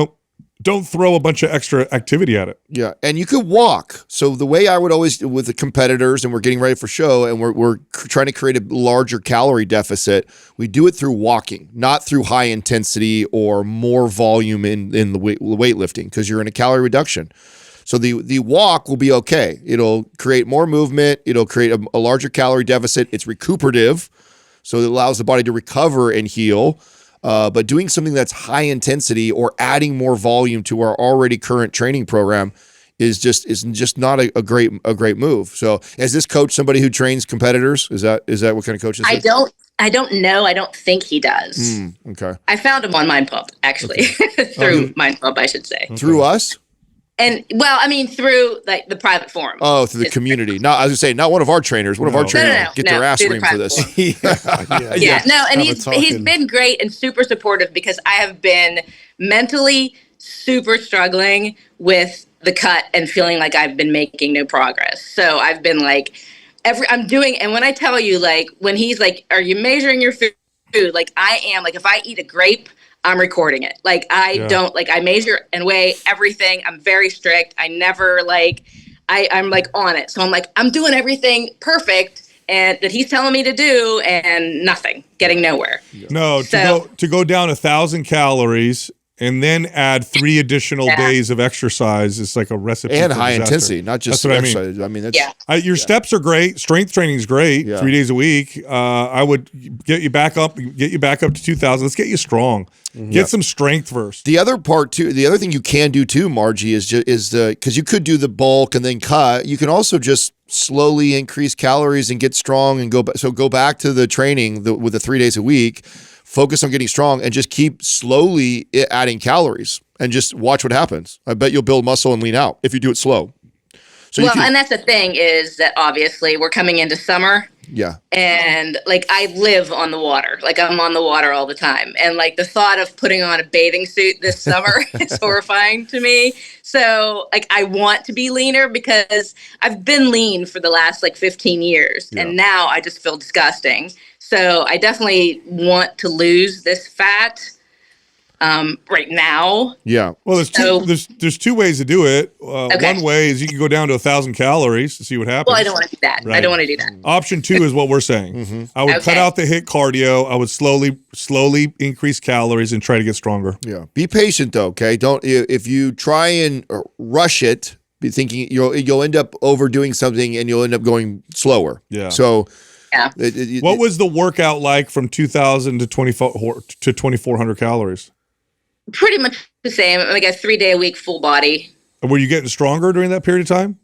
A: Don't throw a bunch of extra activity at it.
B: Yeah, and you could walk. So the way I would always, with the competitors, and we're getting ready for show, and we're trying to create a larger calorie deficit, we do it through walking, not through high intensity or more volume in the weightlifting, because you're in a calorie reduction. So the walk will be okay. It'll create more movement. It'll create a larger calorie deficit. It's recuperative, so it allows the body to recover and heal. But doing something that's high intensity or adding more volume to our already current training program is just not a great move. So, is this coach somebody who trains competitors? Is that what kind of coach is
F: I
B: this?
F: I don't know. I don't think he does.
B: Okay.
F: I found him on MindPump, actually, through MindPump, I should say.
B: Through us?
F: And through like the private forum.
B: Oh, through the community. No, I was gonna say not one of our trainers. One of our trainers get their ass reamed for this.
F: And he's been great and super supportive, because I have been mentally super struggling with the cut and feeling like I've been making no progress. So I've been like, and when I tell you, like, when he's like, "Are you measuring your food?" Like, I am. Like, if I eat a grape, I'm recording it. Like, I measure and weigh everything. I'm very strict. I never I'm like on it. So I'm like, I'm doing everything perfect and that he's telling me to do, and nothing, getting nowhere.
A: No, to go down 1,000 calories and then add 3 additional days of exercise is like a recipe
B: and
A: for
B: high
A: disaster.
B: intensity, not just exercise. I mean, that's
A: your steps are great. Strength training is great. 3 days a week. I would get you back up to 2,000. Let's get you strong. Get some strength first.
B: The other part too, the other thing you can do too, Margie, is because you could do the bulk and then cut. You can also just slowly increase calories and get strong and go back to the training with the 3 days a week. Focus on getting strong and just keep slowly adding calories and just watch what happens. I bet you'll build muscle and lean out if you do it slow. So
F: and that's the thing, is that obviously we're coming into summer.
B: Yeah. And
F: like, I live on the water. Like, I'm on the water all the time. And like, the thought of putting on a bathing suit this summer is horrifying to me. So like, I want to be leaner, because I've been lean for the last 15 years. Yeah. And now I just feel disgusting. So I definitely want to lose this fat right now.
B: Yeah.
A: Well, there's 2 ways to do it. One way is you can go down to 1,000 calories to see what happens.
F: Well, I don't want to do that. Right. I don't want to do that.
A: Option 2 is what we're saying. I would cut out the HIIT cardio. I would slowly increase calories and try to get stronger.
B: Yeah. Be patient though. Okay. If you try and rush it, be thinking you'll end up overdoing something and you'll end up going slower.
A: Yeah.
B: So.
F: Yeah.
A: What was the workout like from 2,000 to 2,400 calories?
F: Pretty much the same. Like a 3-day-a-week full body.
A: Were you getting stronger during that period of time?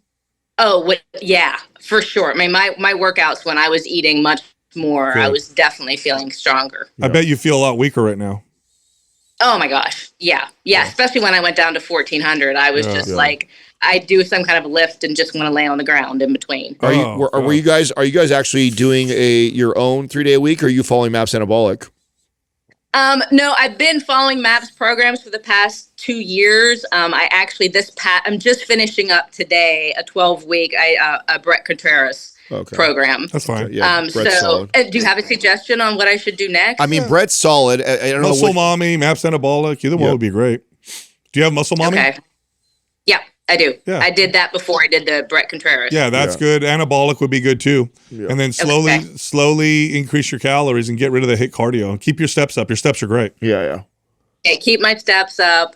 F: Oh, yeah, for sure. I mean, my workouts when I was eating much more, I was definitely feeling stronger.
A: I bet you feel a lot weaker right now.
F: Oh my gosh. Yeah. Especially when I went down to 1,400, I was like, I do some kind of lift and just want to lay on the ground in between.
B: Are you guys actually doing your own 3-day a week, or are you following MAPS Anabolic?
F: No, I've been following MAPS programs for the past 2 years. I'm just finishing up today a 12-week a Brett Contreras program.
A: That's fine.
B: Yeah, Brett's solid.
F: Do you have a suggestion on what I should do next?
B: I mean, Brett's solid. I don't know.
A: Muscle Mommy, MAPS Anabolic, either one would be great. Do you have Muscle Mommy?
F: Okay. Yeah, I do. Yeah. I did that before I did the Brett Contreras.
A: Yeah, that's good. Anabolic would be good too. Yeah. And then slowly increase your calories and get rid of the HIIT cardio and keep your steps up. Your steps are great.
B: Yeah.
F: Okay, keep my steps up.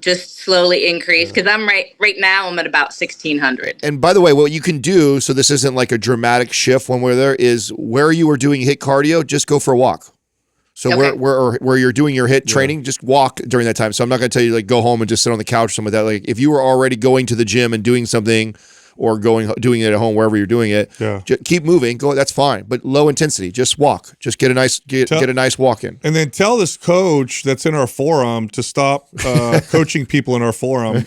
F: Just slowly increase, because I'm right now I'm at about 1,600.
B: And by the way, what you can do, so this isn't like a dramatic shift when we're there, is where you were doing HIIT cardio, just go for a walk. So where you're doing your HIIT training, just walk during that time. So I'm not going to tell you go home and just sit on the couch or something like that. Like if you were already going to the gym and doing something, or doing it at home, wherever you're doing it.
A: Yeah.
B: Keep moving. Go. That's fine. But low intensity. Just walk. Just get a nice walk in.
A: And then tell this coach that's in our forum to stop coaching people in our forum.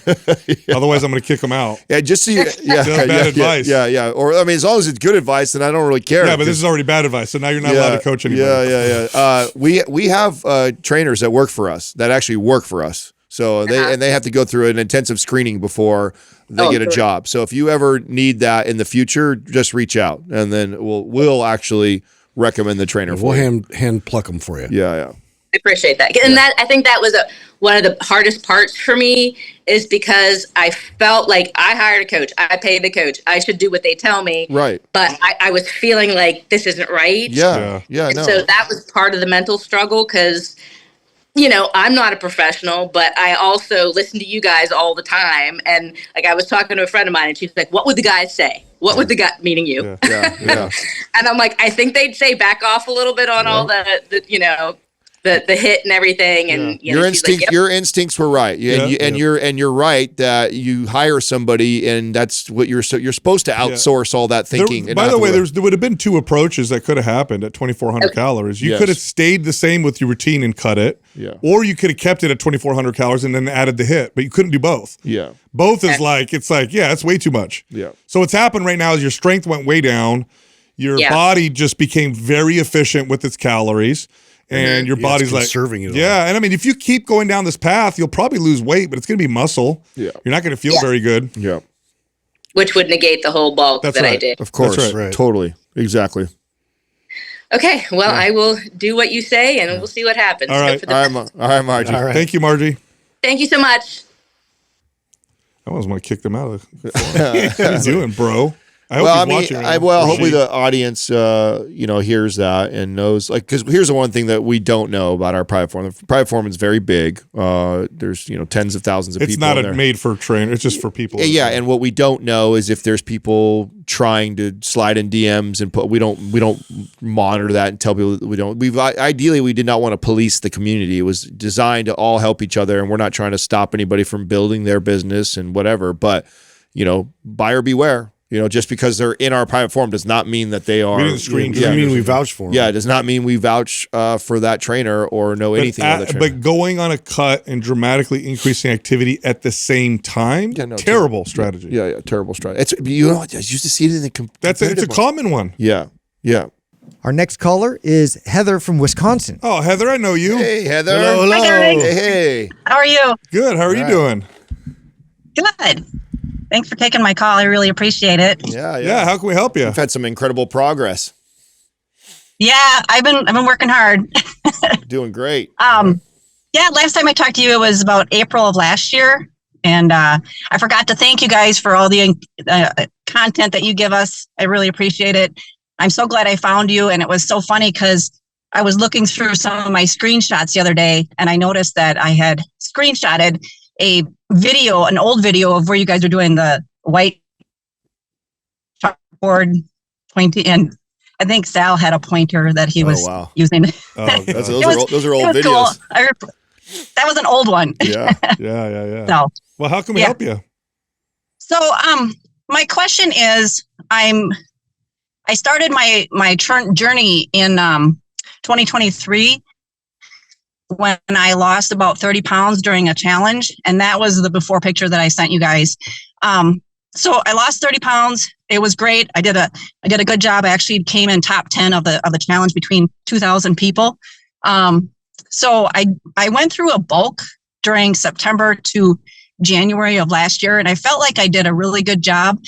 A: Otherwise, I'm going to kick them out.
B: Yeah, just so you,
A: bad advice.
B: Yeah. Or I mean, as long as it's good advice, then I don't really care.
A: Yeah, but this is already bad advice, so now you're not allowed to coach anybody.
B: Yeah. We have trainers that work for us that actually work for us. So they have to go through an intensive screening before they get a job. So if you ever need that in the future, just reach out, and then we'll actually recommend the trainer for you.
C: We'll hand pluck them for you.
B: Yeah.
F: I appreciate that. And that, I think that was one of the hardest parts for me, is because I felt like I hired a coach. I paid the coach. I should do what they tell me.
B: Right.
F: But I was feeling like this isn't right.
B: Yeah.
F: So that was part of the mental struggle, because, I'm not a professional, but I also listen to you guys all the time. And like, I was talking to a friend of mine, and she's like, what would the guys say? What would the guy, meaning you?
B: Yeah.
F: And I'm like, I think they'd say back off a little bit on all the hit and everything, and
B: your instincts were right. You're right that you hire somebody, and that's what you're supposed to outsource all that thinking.
A: By the way, there would have been two approaches that could have happened at 2,400 calories. You could have stayed the same with your routine and cut it, or you could have kept it at 2,400 calories and then added the hit. But you couldn't do both.
B: Yeah,
A: both is it's way too much.
B: Yeah. So
A: what's happened right now is your strength went way down. Your body just became very efficient with its calories. And your body's like
C: serving it.
A: Yeah, and I mean, if you keep going down this path, you'll probably lose weight, but it's going to be muscle.
B: Yeah,
A: you're not going to feel very good.
B: Yeah,
F: which would negate the whole bulk I did.
B: Of course,
A: right.
B: Totally, exactly.
F: Okay, well, I will do what you say, and we'll see what happens.
B: All right, Margie.
C: All right.
A: Thank you, Margie.
F: Thank you so much.
A: I almost want to kick them out of the What are you doing, bro? I hope he's watching.
B: Hopefully the audience, hears that and knows. Like, because here's the one thing that we don't know about our private forum. The private forum is very big. There's tens of thousands of people.
A: It's not made for trainers. It's just for people.
B: Yeah, and what we don't know is if there's people trying to slide in DMs and we don't monitor that and tell people that we don't. Ideally we did not want to police the community. It was designed to all help each other, and we're not trying to stop anybody from building their business and whatever. But buyer beware. Just because they're in our private forum does not mean that they are.
C: Doesn't mean we vouch for them.
B: Yeah, it does not mean we vouch for that trainer or know anything about the trainer.
A: But going on a cut and dramatically increasing activity at the same time, terrible strategy.
B: Yeah, terrible strategy. I used to see it in the
A: it's a common one.
B: Yeah.
D: Our next caller is Heather from Wisconsin.
A: Oh, Heather, I know you.
B: Hey, Heather.
G: Hello.
B: Hey.
G: How are you?
A: Good. How are you doing?
G: Good. Thanks for taking my call. I really appreciate it.
B: Yeah.
A: How can we help you?
B: We've had some incredible progress.
G: Yeah, I've been working hard.
B: Doing great.
G: Last time I talked to you, it was about April of last year. And I forgot to thank you guys for all the content that you give us. I really appreciate it. I'm so glad I found you. And it was so funny because I was looking through some of my screenshots the other day, and I noticed that I had screenshotted an old video of where you guys are doing the white chalkboard pointing, and I think Sal had a pointer that he was using.
B: Oh, those are old videos.
G: Cool. That was an old one.
A: Yeah.
G: So,
A: well, how can we help you?
G: So, my question is, I started my journey in 2023. When I lost about 30 pounds during a challenge, and that was the before picture that I sent you guys. So I lost 30 pounds. It was great. I did a good job. I actually came in top 10 of the challenge between 2,000 people. So I went through a bulk during September to January of last year, and I felt like I did a really good job.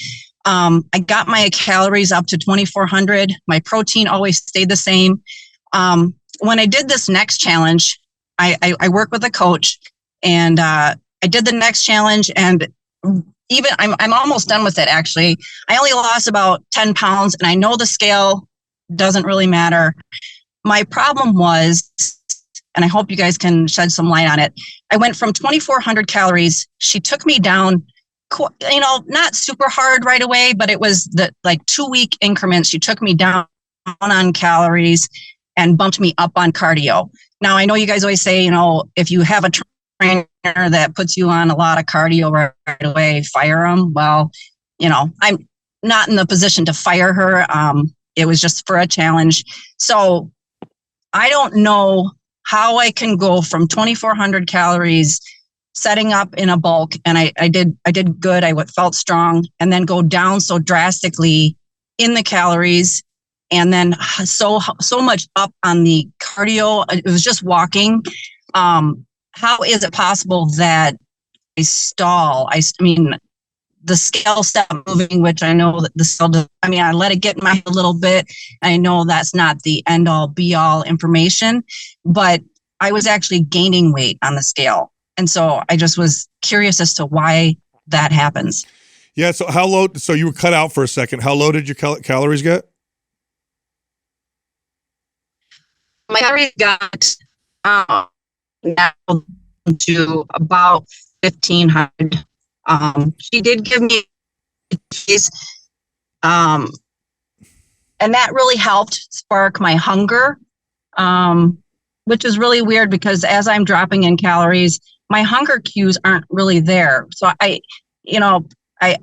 G: I got my calories up to 2,400. My protein always stayed the same. When I did this next challenge, I work with a coach, and I did the next challenge, and even I'm almost done with it. Actually, I only lost about 10 pounds, and I know the scale doesn't really matter. My problem was, and I hope you guys can shed some light on it, I went from 2,400 calories. She took me down, not super hard right away, but it was the 2-week increments. She took me down on calories and bumped me up on cardio. Now, I know you guys always say, if you have a trainer that puts you on a lot of cardio right away, fire them. Well, I'm not in the position to fire her. It was just for a challenge. So I don't know how I can go from 2,400 calories setting up in a bulk. And I did good. I felt strong, and then go down so drastically in the calories. And then so much up on the cardio. It was just walking. How is it possible that I stall? I mean, the scale stopped moving, which I know that the scale, I let it get in my head a little bit. I know that's not the end all be all information, but I was actually gaining weight on the scale. And so I just was curious as to why that happens.
A: Yeah. So how low, so you were cut out for a second. How low did your calories get?
G: My calories got now to about 1,500. She did give me keys, and that really helped spark my hunger, which is really weird because as I'm dropping in calories, my hunger cues aren't really there. So I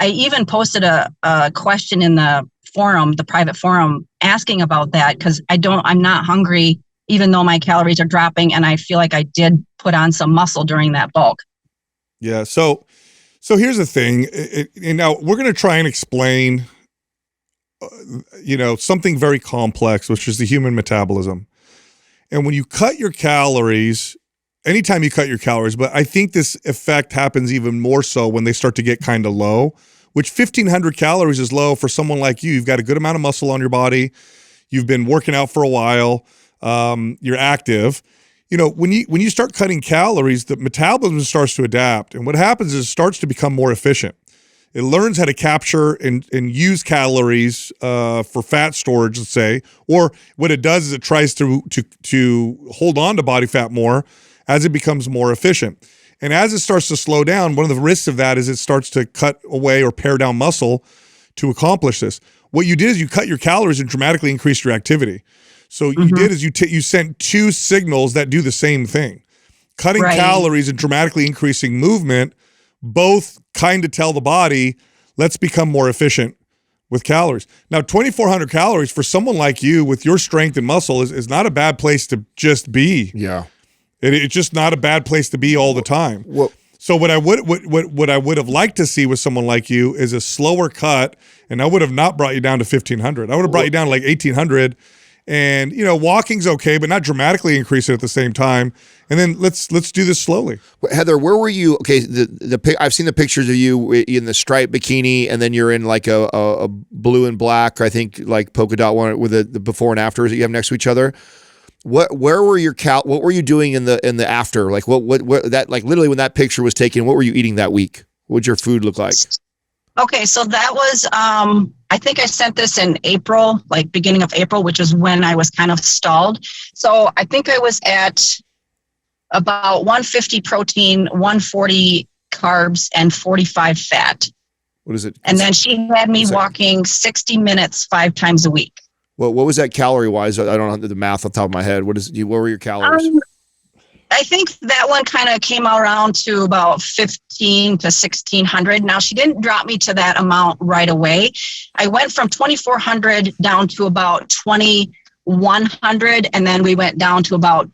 G: even posted a question in the forum, the private forum, asking about that because I'm not hungry, even though my calories are dropping, and I feel like I did put on some muscle during that bulk.
A: Yeah. So here's the thing, and now we're going to try and explain, something very complex, which is the human metabolism. And when you cut your calories, anytime you cut your calories, but I think this effect happens even more so when they start to get kind of low, which 1,500 calories is low for someone like you. You've got a good amount of muscle on your body. You've been working out for a while. You're active. When you start cutting calories, the metabolism starts to adapt. And what happens is it starts to become more efficient. It learns how to capture and use calories for fat storage, let's say. Or what it does is it tries to hold on to body fat more as it becomes more efficient. And as it starts to slow down, one of the risks of that is it starts to cut away or pare down muscle to accomplish this. What you did is you cut your calories and dramatically increased your activity. So you did is you sent two signals that do the same thing. Cutting calories and dramatically increasing movement both kind of tell the body, let's become more efficient with calories. Now, 2,400 calories for someone like you with your strength and muscle is not a bad place to just be.
B: Yeah.
A: It's just not a bad place to be all the time.
B: Well,
A: so what I would have liked to see with someone like you is a slower cut, and I would have not brought you down to 1,500. I would have brought you down to like 1,800. And walking's okay, but not dramatically increase it at the same time. And then let's do this slowly.
B: Heather, where were you? Okay, I've seen the pictures of you in the striped bikini, and then you're in like a blue and black, I think, like polka dot one with the before and afters that you have next to each other. Where were your what were you doing in the after? Like what that, like literally when that picture was taken, what were you eating that week? What'd your food look like?
G: Okay, so that was I think I sent this in April, like beginning of April, which is when I was kind of stalled. So I think I was at about 150 protein, 140 carbs, and 45 fat.
B: What is it?
G: And then she had me walking 60 minutes 5 times a week.
B: Well, what was that calorie wise? I don't know the math off the top of my head. What were your calories?
G: I think that one kind of came around to about 1,500 to 1,600. Now, she didn't drop me to that amount right away. I went from 2,400 down to about 2,100, and then we went down to about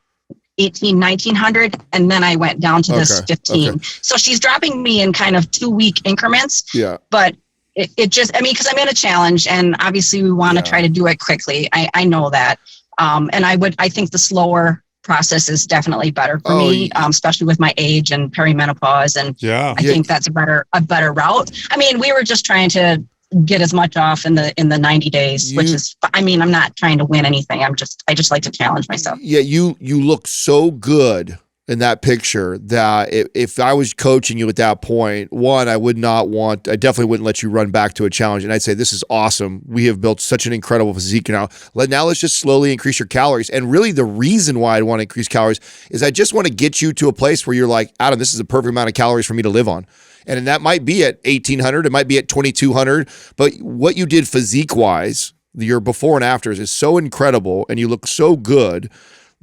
G: 1,900, and then I went down to this 15. Okay. So she's dropping me in kind of 2-week increments.
B: Yeah.
G: But it just, because I'm in a challenge, and obviously we want to try to do it quickly. I know that. And I think the slower process is definitely better for me, especially with my age and perimenopause. And I think that's a better route. We were just trying to get as much off in the 90 days, which is, I'm not trying to win anything. I just like to challenge myself.
B: Yeah. You look so good in that picture that if I was coaching you at that point, one, I definitely wouldn't let you run back to a challenge. And I'd say, this is awesome. We have built such an incredible physique now. Now let's just slowly increase your calories. And really the reason why I want to increase calories is I just want to get you to a place where you're like, Adam, this is a perfect amount of calories for me to live on. And that might be at 1,800, it might be at 2,200, but what you did physique wise, your before and afters is so incredible and you look so good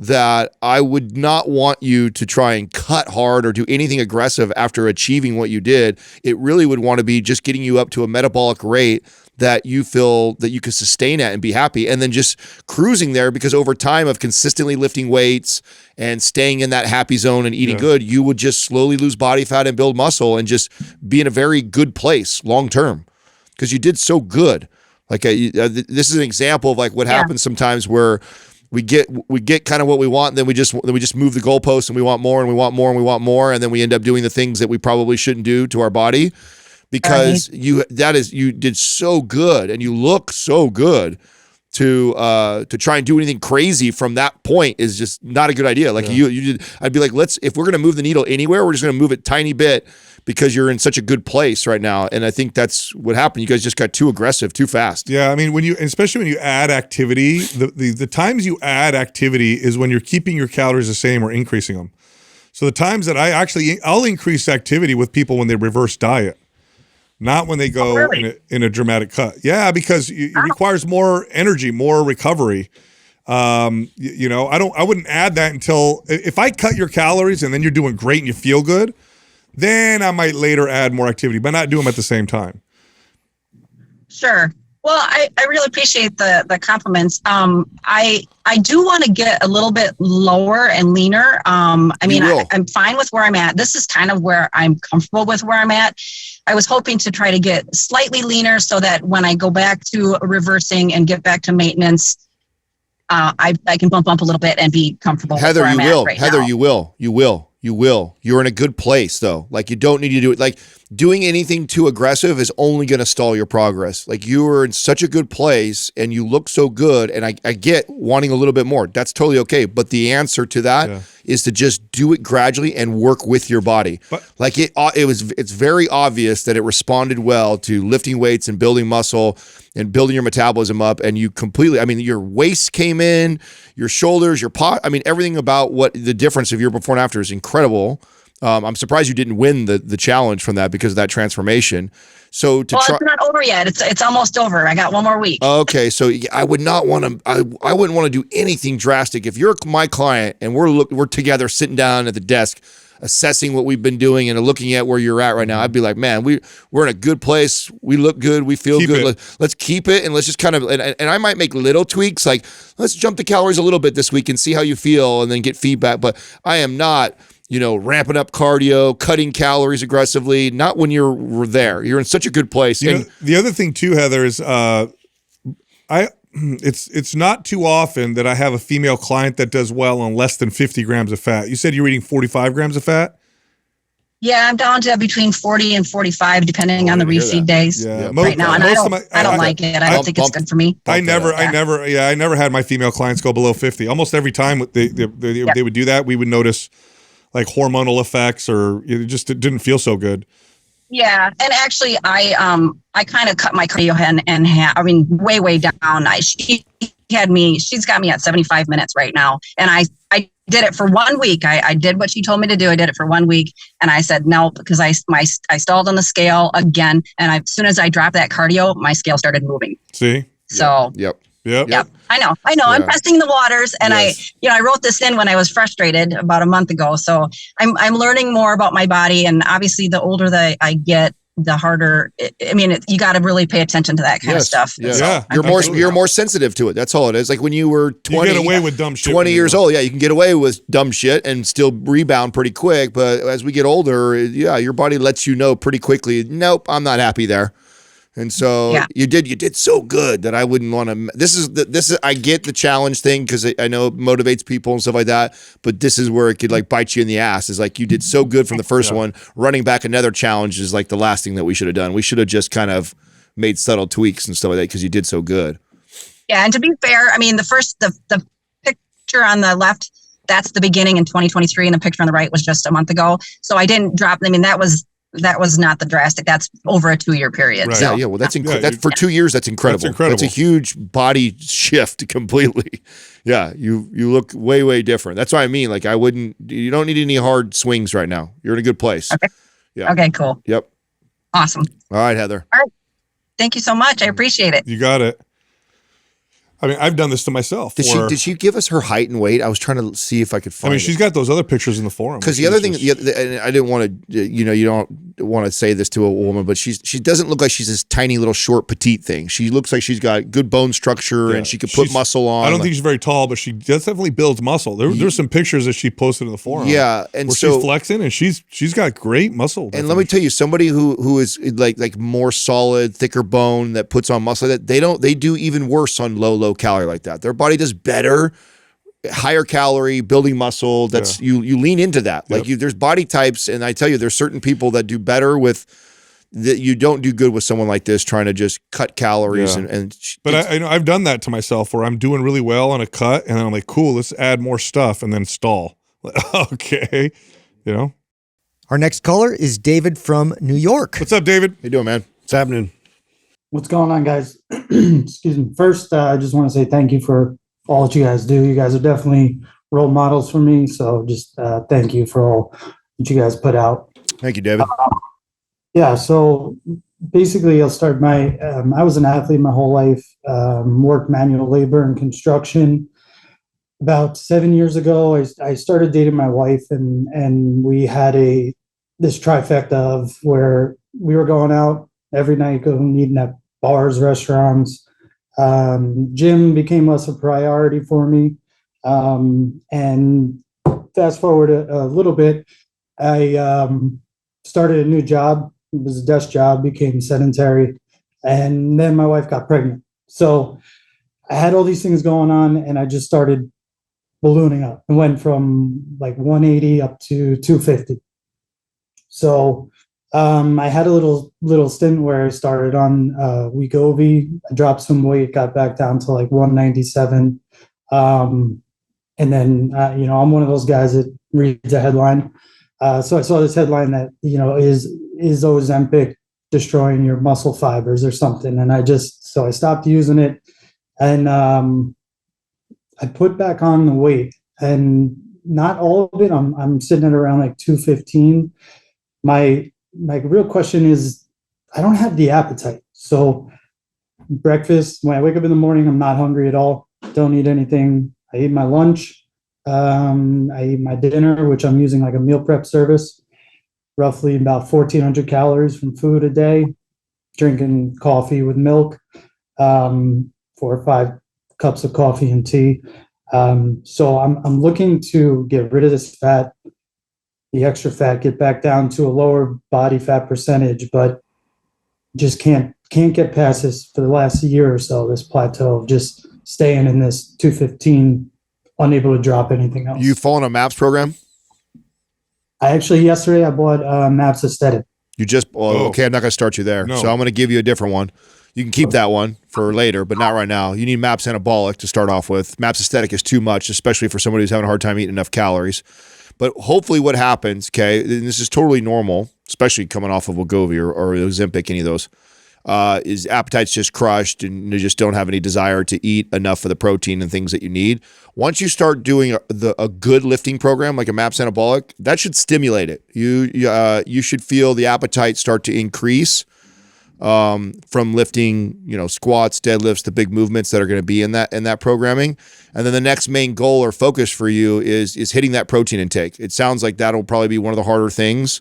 B: that I would not want you to try and cut hard or do anything aggressive after achieving what you did. It really would want to be just getting you up to a metabolic rate that you feel that you can sustain at and be happy, and then just cruising there, because over time of consistently lifting weights and staying in that happy zone and eating good, you would just slowly lose body fat and build muscle and just be in a very good place long term, because you did so good. Like this is an example of like what happens sometimes where we get kind of what we want, and then we just move the goalposts, and we want more and we want more and we want more, and then we end up doing the things that we probably shouldn't do to our body. Because you did so good and you look so good, to try and do anything crazy from that point is just not a good idea. Like you did, I'd be like, if we're going to move the needle anywhere, we're just going to move it tiny bit, because you're in such a good place right now. And I think that's what happened. You guys just got too aggressive, too fast.
A: Yeah. I mean, especially when you add activity, the times you add activity is when you're keeping your calories the same or increasing them. So the times that I'll increase activity with people when they reverse diet. Not when they go in a dramatic cut. Yeah, because it requires more energy, more recovery. I wouldn't add that until if I cut your calories and then you're doing great and you feel good, then I might later add more activity, but not do them at the same time.
G: Sure. Well, I really appreciate the compliments. I do want to get a little bit lower and leaner. I'm fine with where I'm at. This is kind of where I'm comfortable with where I'm at. I was hoping to try to get slightly leaner so that when I go back to reversing and get back to maintenance, I can bump up a little bit and be comfortable with where I'm at right now.
B: You will. You're in a good place, though. Like, you don't need to do it. Like, doing anything too aggressive is only going to stall your progress. Like, you are in such a good place and you look so good. And I get wanting a little bit more. That's totally okay. But the answer to that is to just do it gradually and work with your body. But, like, it's very obvious that it responded well to lifting weights and building muscle and building your metabolism up. And you your waist came in, your shoulders, your pot. I mean, everything about what the difference of your before and after is incredible. I'm surprised you didn't win the challenge from that because of that transformation. So it's
G: not over yet. It's almost over. I got one more week.
B: Okay, so I would not want to. I wouldn't want to do anything drastic. If you're my client and we're together sitting down at the desk, assessing what we've been doing and looking at where you're at right now, I'd be like, man, we're in a good place. We look good. We feel good. Let's keep it, and let's just kind of and I might make little tweaks, like let's jump the calories a little bit this week and see how you feel, and then get feedback. But I am not, ramping up cardio, cutting calories aggressively. Not when you're there. You're in such a good place.
A: The other thing too, Heather, is it's not too often that I have a female client that does well on less than 50 grams of fat. You said you're eating 45 grams of fat?
G: Yeah, I'm down to between 40 and 45, depending on the refeed days right now. And I don't like it. I don't think it's good for me.
A: I never had my female clients go below 50. Almost every time they would do that, we would notice like hormonal effects, or it didn't feel so good.
G: Yeah, and actually, I kind of cut my cardio in half. I mean, way down. She's got me at 75 minutes right now, and I did it for 1 week. I did what she told me to do. I did it for 1 week, and I said no because I stalled on the scale again, and as soon as I dropped that cardio, my scale started moving.
A: See?
G: So
A: Yep.
G: I know. Yeah. I'm testing the waters, and I wrote this in when I was frustrated about a month ago. So I'm learning more about my body, and obviously, the older that I get, the harder. You got to really pay attention to that kind of stuff.
B: Yeah. So you're more sensitive to it. That's all it is. Like when you were 20,
A: you get away with dumb shit.
B: 20 years old, you can get away with dumb shit and still rebound pretty quick. But as we get older, your body lets you know pretty quickly. Nope, I'm not happy there. And so you did so good that I wouldn't want to. This is I get the challenge thing because I know it motivates people and stuff like that. But this is where it could like bite you in the ass. Is like you did so good from the first one. Running back another challenge is like the last thing that we should have done. We should have just kind of made subtle tweaks and stuff like that because you did so good.
G: Yeah, and to be fair, the picture on the left, that's the beginning in 2023, and the picture on the right was just a month ago. So I didn't drop. That was not the drastic. That's over a 2-year period.
B: Right.
G: So.
B: Yeah. Well, that's incredible. For 2 years, that's incredible. That's a huge body shift completely. Yeah. You look way different. That's what I mean. Like you don't need any hard swings right now. You're in a good place.
G: Okay.
B: Yeah.
G: Okay, cool.
B: Yep.
G: Awesome.
B: All right, Heather.
G: All right. Thank you so much. I appreciate it.
A: You got it. I mean, I've done this to myself.
B: Did she give us her height and weight? I was trying to see if I could find
A: she's got those other pictures in the forum.
B: Because the other thing, and I didn't want to, you don't want to say this to a woman, but she doesn't look like she's this tiny little short petite thing. She looks like she's got good bone structure and she could put muscle on.
A: I don't think she's very tall, but she definitely builds muscle. There's some pictures that she posted in the forum.
B: Yeah, and
A: where
B: so
A: she's flexing and she's got great muscle.
B: And let me tell you, somebody who is like more solid, thicker bone that puts on muscle, that they do even worse on low calorie like that. Their body does better, higher calorie, building muscle. That's you lean into that. Like there's body types, and I tell you, there's certain people that do better with that. You don't do good with someone like this trying to just cut calories
A: But I know I've done that to myself where I'm doing really well on a cut, and then I'm like, cool, let's add more stuff, and then stall. Okay,
D: Our next caller is David from New York.
A: What's up, David?
B: How you doing, man?
C: What's happening?
H: What's going on, guys? Excuse me. First, I just want to say thank you for all that you guys do. You guys are definitely role models for me. So just thank you for all that you guys put out.
B: Thank you, David.
H: So basically, I'll start I was an athlete my whole life, worked manual labor and construction. About 7 years ago, I started dating my wife, and we had this trifecta of where we were going out every night, going eating at bars, restaurants. Gym became less a priority for me. And fast forward a little bit, I started a new job. It was a desk job, became sedentary, and then my wife got pregnant. So I had all these things going on, and I just started ballooning up and went from like 180 up to 250. So I had a little stint where I started on Wegovy. I dropped some weight, got back down to like 197. And then, I'm one of those guys that reads a headline. So I saw this headline that, is Ozempic destroying your muscle fibers or something? And I stopped using it, and I put back on the weight, and not all of it. I'm sitting at around like 215. My real question is, I don't have the appetite. So breakfast, when I wake up in the morning, I'm not hungry at all. Don't eat anything. I eat my lunch. I eat my dinner, which I'm using like a meal prep service, roughly about 1,400 calories from food a day, drinking coffee with milk, 4 or 5 cups of coffee and tea. So I'm looking to get rid of this fat, the extra fat, get back down to a lower body fat percentage, but just can't get past this for the last year or so, this plateau of just staying in this 215, unable to drop anything else.
B: You fall in a MAPS program?
H: Yesterday I bought MAPS Aesthetic.
B: You just, okay, I'm not going to start you there.
A: No.
B: So I'm going to give you a different one. You can keep that one for later, but not right now. You need MAPS Anabolic to start off with. MAPS Aesthetic is too much, especially for somebody who's having a hard time eating enough calories. But hopefully what happens, okay, and this is totally normal, especially coming off of Wegovy or Ozempic, any of those, is appetite's just crushed and you just don't have any desire to eat enough of the protein and things that you need. Once you start doing a good lifting program like a MAPS Anabolic, that should stimulate it. You should feel the appetite start to increase from lifting, squats, deadlifts, the big movements that are going to be in that programming. And then the next main goal or focus for you is hitting that protein intake. It sounds like that'll probably be one of the harder things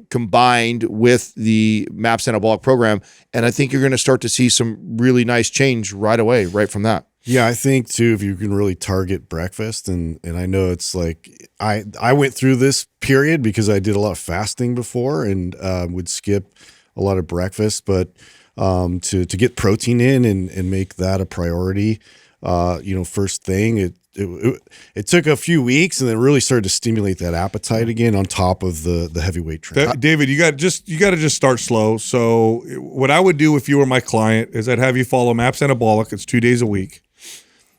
B: combined with the MAPS Anabolic program. And I think you're going to start to see some really nice change right away, right from that.
C: Yeah, I think too, if you can really target breakfast, and I know it's like I went through this period because I did a lot of fasting before and would skip a lot of breakfast, but to get protein in and make that a priority, first thing, it took a few weeks and then really started to stimulate that appetite again on top of the heavyweight training.
A: David, you got to just start slow. So what I would do if you were my client is I'd have you follow MAPS Anabolic. It's 2 days a week.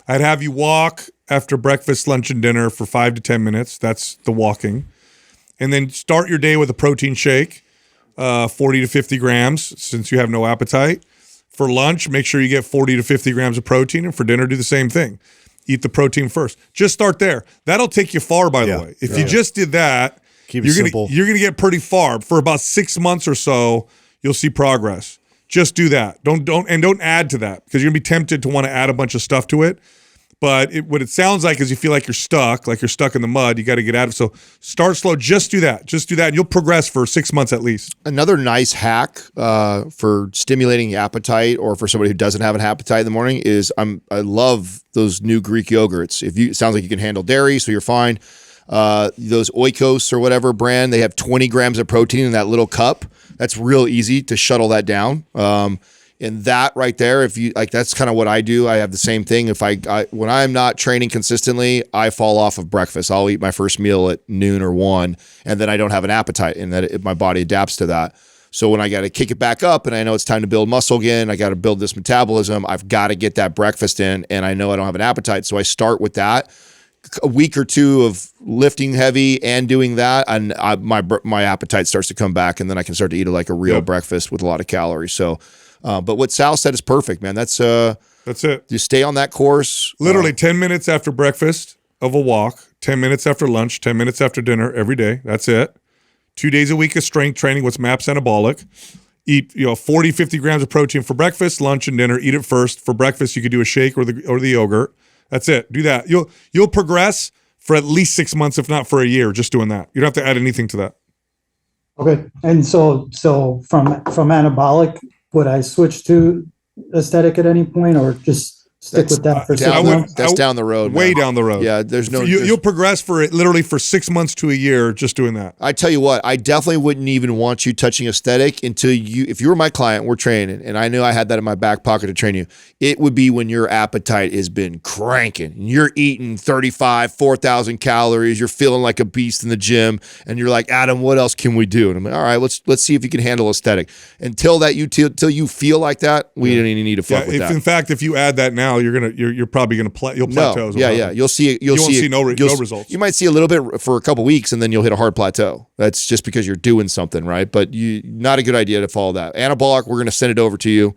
A: I'd have you walk after breakfast, lunch, and dinner for 5 to 10 minutes. That's the walking. And then start your day with a protein shake, 40 to 50 grams, since you have no appetite. For lunch, make sure you get 40 to 50 grams of protein. And for dinner, do the same thing. Eat the protein first. Just start there. That'll take you far, by the way. If you just did that,
C: Keep it simple.
A: You're gonna get pretty far. For about 6 months or so, you'll see progress. just do that. Don't add to that, because you're gonna be tempted to want to add a bunch of stuff to it. But what it sounds like is you feel like you're stuck in the mud. You got to get out of it. So start slow. Just do that. And you'll progress for 6 months at least.
B: Another nice hack for stimulating appetite, or for somebody who doesn't have an appetite in the morning, is I love those new Greek yogurts. It sounds like you can handle dairy, so you're fine. Those Oikos or whatever brand, they have 20 grams of protein in that little cup. That's real easy to shuttle that down. And that right there, if you like, that's kind of what I do. I have the same thing. If when I'm not training consistently, I fall off of breakfast. I'll eat my first meal at noon or 1, and then I don't have an appetite, and my body adapts to that. So when I got to kick it back up, and I know it's time to build muscle again, I got to build this metabolism, I've got to get that breakfast in, and I know I don't have an appetite. So I start with that. A week or 2 of lifting heavy and doing that, and my appetite starts to come back, and then I can start to eat like a real breakfast with a lot of calories. So, but what Sal said is perfect, man. That's it. You stay on that course.
A: Literally 10 minutes after breakfast of a walk, 10 minutes after lunch, 10 minutes after dinner every day. That's it. 2 days a week of strength training, what's MAPS anabolic. Eat 40, 50 grams of protein for breakfast, lunch, and dinner. Eat it first. For breakfast, you could do a shake or the yogurt. That's it. Do that. You'll progress for at least 6 months, if not for a year, just doing that. You don't have to add anything to that.
H: Okay. And so from anabolic, would I switch to aesthetic at any point, or just stick with that for 6 months?
B: That's down the road.
A: Way down the road.
B: Yeah, there's no.
A: You'll progress for it literally for 6 months to a year just doing that.
B: I tell you what, I definitely wouldn't even want you touching aesthetic until if you were my client, we're training, and I knew I had that in my back pocket to train you. It would be when your appetite has been cranking, and you're eating 4,000 calories, you're feeling like a beast in the gym, and you're like, Adam, what else can we do? And I'm like, all right, let's see if you can handle aesthetic. Until you feel like that, we don't even need to fuck with that.
A: In fact, if you add that now, you're probably gonna you'll plateau.
B: You'll see
A: no results.
B: You might see a little bit for a couple weeks, and then you'll hit a hard plateau. That's just because you're doing something right, but not a good idea to follow that. Anabolic, we're gonna send it over to you.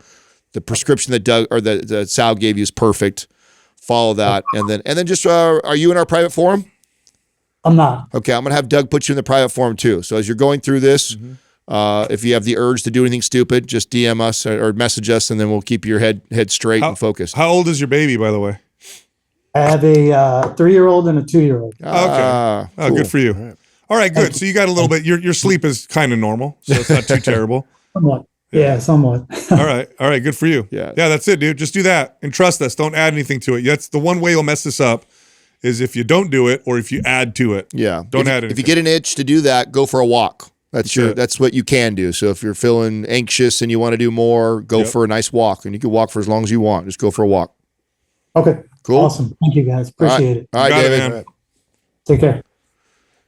B: The prescription that Doug or that Sal gave you is perfect. Follow that, and then just are you in our private forum?
H: I'm not.
B: Okay, I'm gonna have Doug put you in the private forum too. So as you're going through this. If you have the urge to do anything stupid, just DM us or message us, and then we'll keep your head straight and focused.
A: How old is your baby, by the way?
H: I have a 3-year-old and a 2-year-old.
A: Okay.
B: Cool.
A: Good for you. All right, good. So you got a little bit. Your sleep is kind of normal, so it's not too terrible.
H: Somewhat. Yeah, somewhat.
A: All right. Good for you.
B: Yeah,
A: that's it, dude. Just do that and trust us. Don't add anything to it. That's the one way you'll mess this up, is if you don't do it or if you add to it.
B: Yeah.
A: Don't add anything.
B: If you get an itch to do that, go for a walk. That's what you can do. So if you're feeling anxious and you want to do more, go for a nice walk, and you can walk for as long as you want. Just go for a walk.
H: Okay.
B: Cool.
H: Awesome. Thank you, guys. Appreciate it.
B: All right, David.
A: Man.
H: Take care.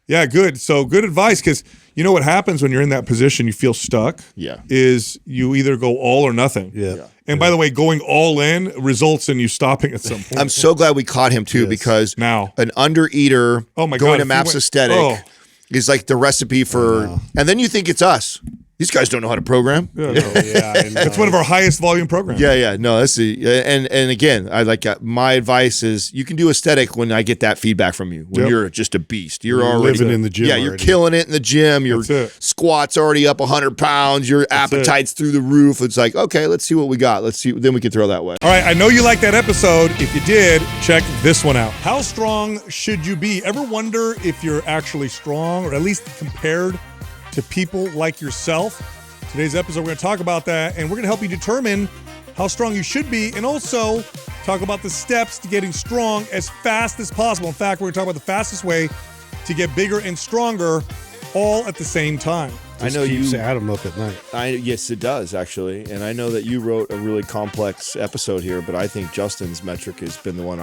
A: Yeah, good. So good advice, because you know what happens when you're in that position, you feel stuck.
B: Yeah.
A: Is you either go all or nothing.
C: Yeah.
A: And by the way, going all in results in you stopping at some point.
B: I'm so glad we caught him too, because
A: now
B: an undereater going to MAPS aesthetic is like the recipe for, and then you think it's us. These guys don't know how to program.
A: It's one of our highest volume programs.
B: No, that's and again, I like my advice is you can do aesthetic when I get that feedback from you. When you're just a beast, you're already
C: living in the gym.
B: Yeah, you're killing it in the gym. Your squats already up 100 pounds. Your appetite's through the roof. It's like, okay, let's see what we got. Let's see. Then we can throw that way.
A: All right, I know you liked that episode. If you did, check this one out. How strong should you be? Ever wonder if you're actually strong, or at least compared to people like yourself? Today's episode, we're going to talk about that, and we're going to help you determine how strong you should be, and also talk about the steps to getting strong as fast as possible. In fact, we're going to talk about the fastest way to get bigger and stronger all at the same time.
C: I know keeps Adam up at night.
B: Yes, it does, actually. And I know that you wrote a really complex episode here, but I think Justin's metric has been the one